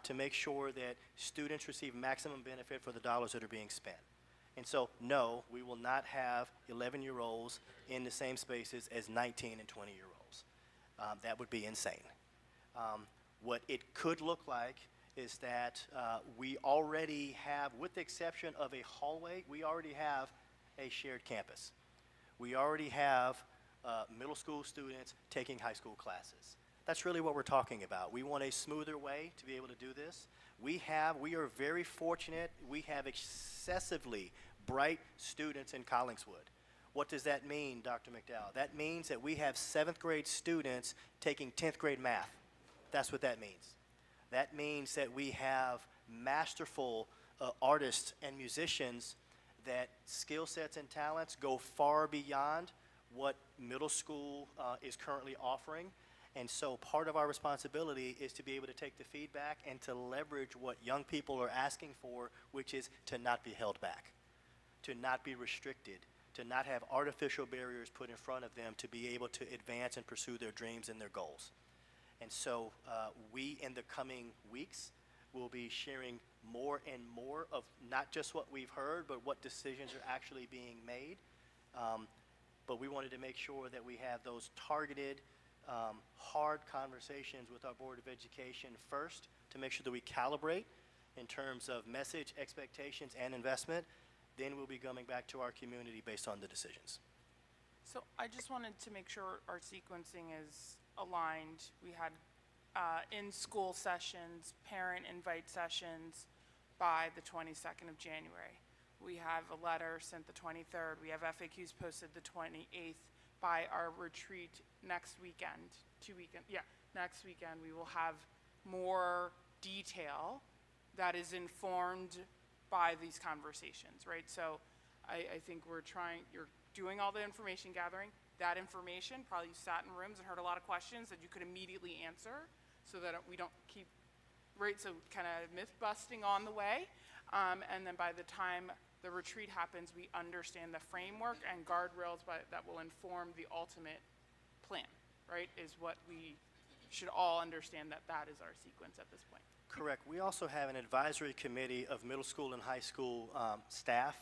to make sure that students receive maximum benefit for the dollars that are being spent? And so, no, we will not have 11-year-olds in the same spaces as 19 and 20-year-olds. That would be insane. What it could look like is that we already have, with the exception of a hallway, we already have a shared campus. We already have middle school students taking high school classes. That's really what we're talking about. We want a smoother way to be able to do this. We are very fortunate. We have excessively bright students in Collingswood. What does that mean, Dr. McDowell? That means that we have 7th grade students taking 10th grade math. That's what that means. That means that we have masterful artists and musicians that skill sets and talents go far beyond what middle school is currently offering. And so part of our responsibility is to be able to take the feedback and to leverage what young people are asking for, which is to not be held back, to not be restricted, to not have artificial barriers put in front of them to be able to advance and pursue their dreams and their goals. And so we, in the coming weeks, will be sharing more and more of not just what we've heard, but what decisions are actually being made. But we wanted to make sure that we have those targeted, hard conversations with our Board of Education first to make sure that we calibrate in terms of message, expectations, and investment. Then we'll be coming back to our community based on the decisions. So I just wanted to make sure our sequencing is aligned. We had in-school sessions, parent invite sessions by the 22nd of January. We have a letter sent the 23rd. We have FAQs posted the 28th. By our retreat next weekend, next weekend, we will have more detail that is informed by these conversations, right? So I think you're doing all the information gathering. That information, probably you sat in rooms and heard a lot of questions that you could immediately answer so that we don't keep, right? So kind of myth busting on the way. And then by the time the retreat happens, we understand the framework and guardrails that will inform the ultimate plan, right? Is what we should all understand, that is our sequence at this point. Correct. We also have an advisory committee of middle school and high school staff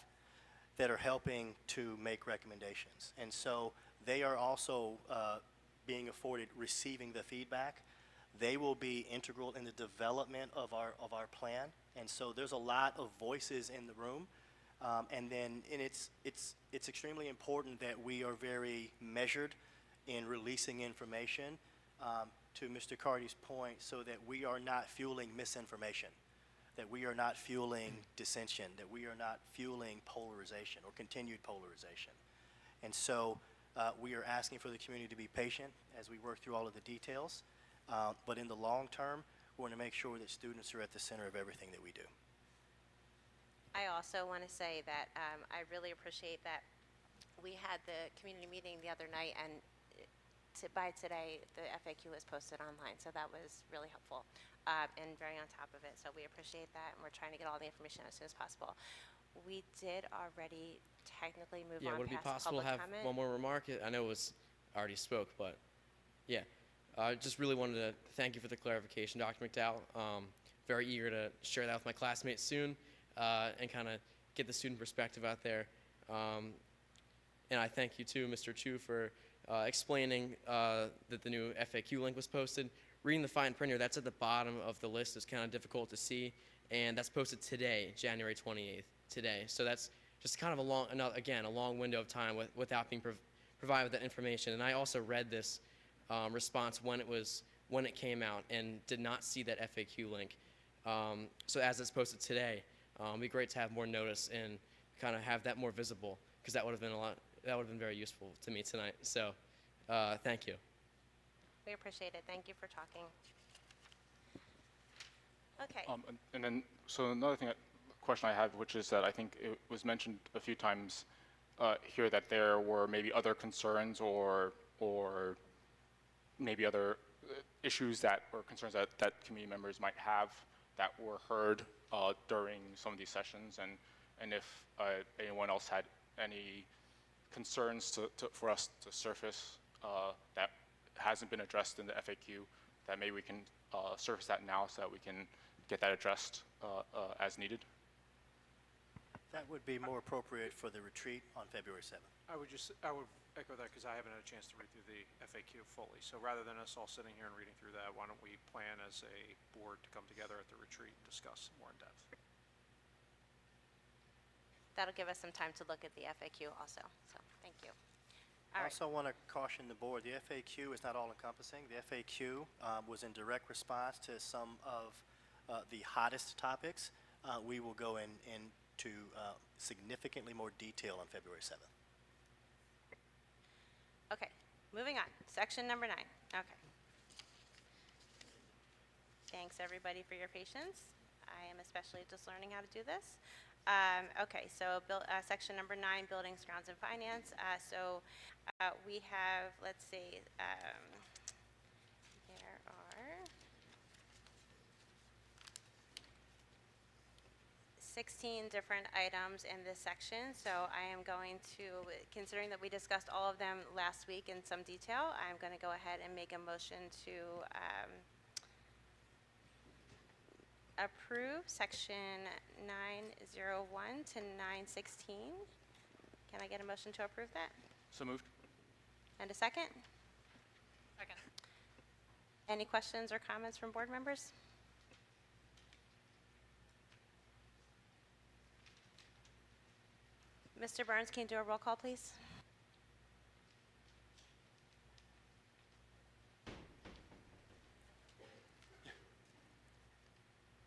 that are helping to make recommendations. And so they are also being afforded receiving the feedback. They will be integral in the development of our plan. And so there's a lot of voices in the room. And it's extremely important that we are very measured in releasing information, to Mr. Carty's point, so that we are not fueling misinformation, that we are not fueling dissension, that we are not fueling polarization or continued polarization. And so we are asking for the community to be patient as we work through all of the details. But in the long term, we want to make sure that students are at the center of everything that we do. I also want to say that I really appreciate that we had the community meeting the other night, and by today, the FAQ is posted online, so that was really helpful and very on top of it. So we appreciate that, and we're trying to get all the information as soon as possible. We did already technically move Yeah, on would it be past possible to public have comment. one more remark? I know I already spoke, but yeah. I just really wanted to thank you for the clarification, Dr. McDowell. Very eager to share that with my classmates soon and kind of get the student perspective out there. And I thank you too, Mr. Chu, for explaining that the new FAQ link was posted. Reading the fine print here, that's at the bottom of the list is kind of difficult to see, and that's posted today, January 28th, today. So that's just kind of a long window of time without being provided with that information. And I also read this response when it came out and did not see that FAQ link. So as it's posted today, it'd be great to have more notice and kind of have that more visible, because that would have been very useful to me tonight. So thank you. We appreciate it. Thank you for talking. Okay. And then, so another question I have, which is that I think it was mentioned a few times here that there were maybe other concerns or maybe other issues or concerns that community members might have that were heard during some of these sessions, and if anyone else had any concerns for us to surface that hasn't been addressed in the FAQ, that maybe we can surface that now so that we can get that addressed as needed. That would be more appropriate for the retreat on February 7th. I would echo that because I haven't had a chance to read through the FAQ fully. So rather than us all sitting here and reading through that, why don't we plan as a board to come together at the retreat and discuss more in depth? That'll give us some time to look at the FAQ also, so thank you. All I right. also want to caution the board, the FAQ is not all encompassing. The FAQ was in direct response to some of the hottest topics. We will go into significantly more detail on February 7th. Okay, moving on. Section number 9. Okay. Thanks, everybody, for your patience. I am especially just learning how to do this. Okay, so section number 9, Buildings, Grounds, and Finance. We have, let's see, there are 16 different items in this section, so I am going to, considering that we discussed all of them last week in some detail, I'm going to go ahead and make a motion to approve section 901 to 916. Can I get a motion to approve that? So moved. And a second? Second. Any questions or comments from board members? Mr. Burns, can you do a roll call, please?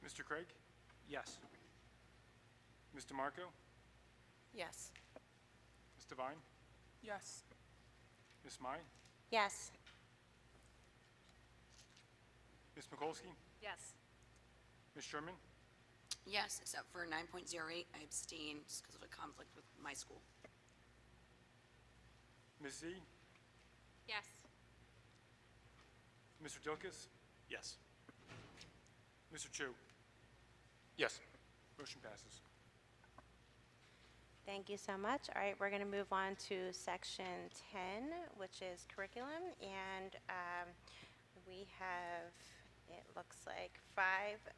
Mr. Craig? Yes. Ms. DeMarco? Yes. Ms. Devine? Yes. Ms. Mai? Yes. Ms. Mikulski? Yes. Ms. Sherman? Yes, except for 9.08, I abstain just because of a conflict with my school. Ms. Z? Yes. Mr. Dilkus? Yes. Mr. Chu? Yes. Motion passes. Thank you so much. All right, we're going to move on to section 10, which is curriculum, and we have, it looks like 5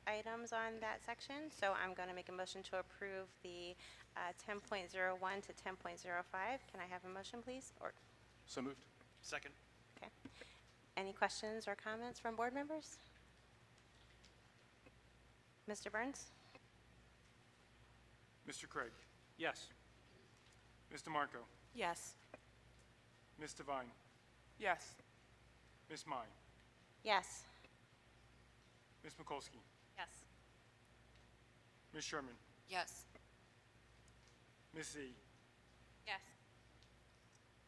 items on that section, so I'm going to make a motion to approve the 10.01 to 10.05. Can I have a motion, please? Or, So moved. Second. okay. Any questions or comments from board members? Mr. Burns? Mr. Craig? Yes. Ms. DeMarco? Yes. Ms. Devine? Yes. Ms. Mai? Yes. Ms. Mikulski? Yes. Ms. Sherman? Yes. Ms. Z? Yes.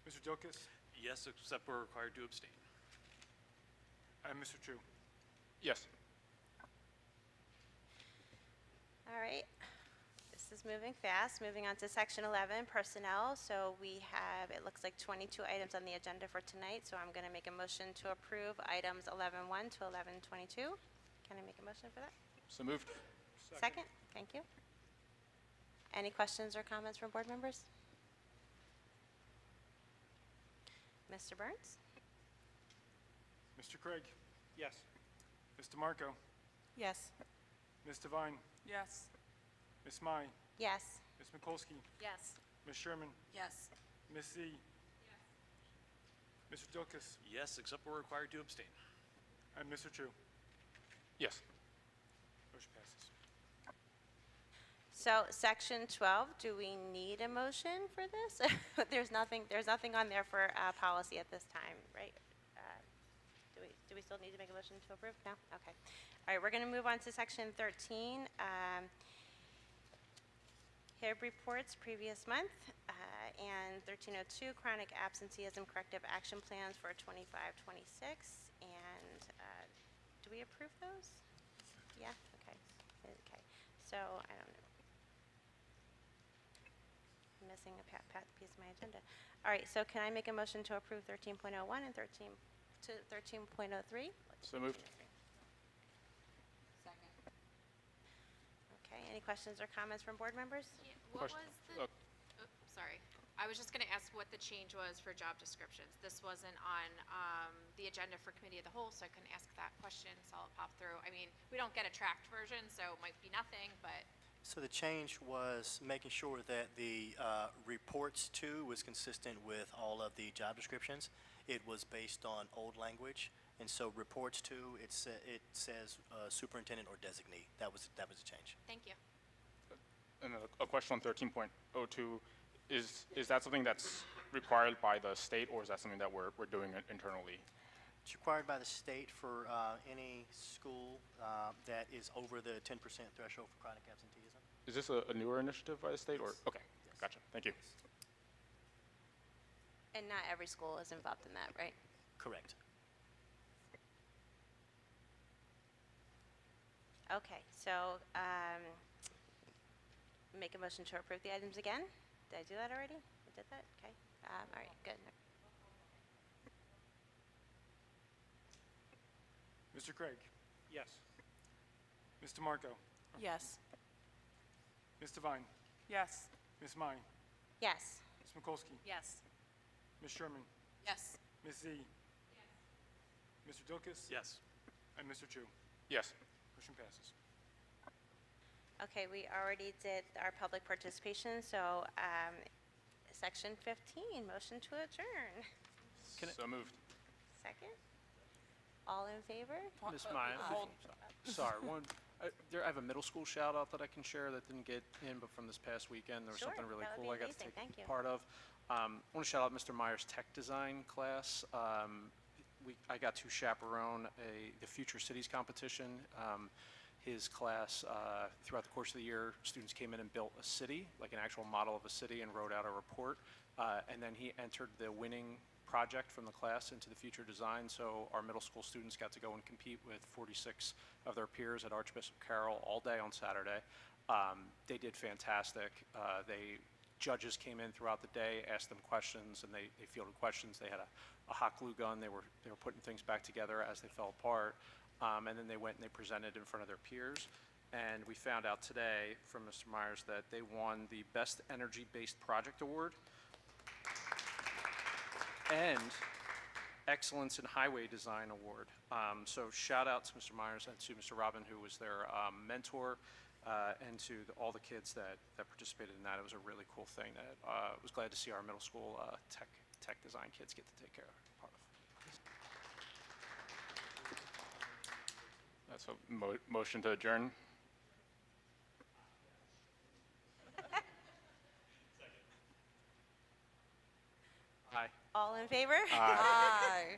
Mr. Dilkus? Yes, except we're required to abstain. And Mr. Chu? Yes. All right. This is moving fast. Moving on to section 11, personnel. So we have, it looks like 22 items on the agenda for tonight. So I'm going to make a motion to approve items 11.1 to 11.22. Can I make a motion for that? So moved. Second. Thank you. Any questions or comments from board members? Mr. Burns? Mr. Craig? Yes. Ms. DeMarco? Yes. Ms. Devine? Yes. Ms. Mai? Yes. Ms. Mikulski? Yes. Ms. Sherman? Yes. Ms. Z? Mr. Dilkus? Yes, except we're required to abstain. And Mr. Chu? Yes. Motion passes. So section 12, do we need a motion for this? There's nothing on there for policy at this time, right? Do we still need to make a motion to approve? No? Okay. All right, we're going to move on to section 13. HIB reports previous month, and 1302 chronic absenteeism corrective action plans for 25-26. And do we approve those? Yeah, okay. Okay, so I don't know. I'm missing a piece of my agenda. All right, so can I make a motion to approve 13.01 and 13.03? So moved. Second. Okay, any questions or comments from board members? Yeah, what Question- was the, sorry. I was just gonna ask what the change was for job descriptions. This wasn't on, the agenda for committee of the whole, so I couldn't ask that question, so I'll pop through. I mean, we don't get a tracked version, so it might be nothing, but So the change was making sure that the reports to was consistent with all of the job descriptions. It was based on old language, and so reports to, it says superintendent or designee. That was the change. thank you. And a question on 13.02, is that something that's required by the state, or is that something that we're doing it internally? It's required by the state for any school that is over the 10% threshold for chronic absenteeism. Is this a newer initiative by the state, or? Okay, gotcha, thank you. And not every school is involved in that, right? Correct. Okay, so make a motion to approve the items again? Did I do that already? I did that? Okay. All right, good. Mr. Craig? Yes. Mr. Marco? Yes. Ms. Devine? Yes. Ms. Mai? Yes. Ms. Mikulski? Yes. Ms. Sherman? Yes. Ms. Z? Mr. Dilkus? Yes. And Mr. Chu? Yes. Motion passes. Okay, we already did our public participation, so section 15, motion to adjourn. So moved. Second? All in favor? Ms. Maya, sorry, I have a middle school shout out that I can share that didn't get in, but from this past weekend, there was Sure, something really that would cool be I got to amazing. take Thank you. part of. I want to shout out Mr. Meyer's tech design class. I got to chaperone the Future Cities competition. His class, throughout the course of the year, students came in and built a city, like an actual model of a city, and wrote out a report. And then he entered the winning project from the class into the future design, so our middle school students got to go and compete with 46 of their peers at Archbishop Carroll all day on Saturday. They did fantastic. Judges came in throughout the day, asked them questions, and they fielded questions. They had a hot glue gun. They were putting things back together as they fell apart. And then they went and they presented in front of their peers. And we found out today from Mr. Myers that they won the Best Energy-Based Project Award and Excellence in Highway Design Award. So shout out to Mr. Myers and to Mr. Robin, who was their mentor, and to all the kids that participated in that. It was a really cool thing that I was glad to see our middle school tech design kids get to take part of. That's a motion to adjourn. Aye. All in favor? Aye. Aye.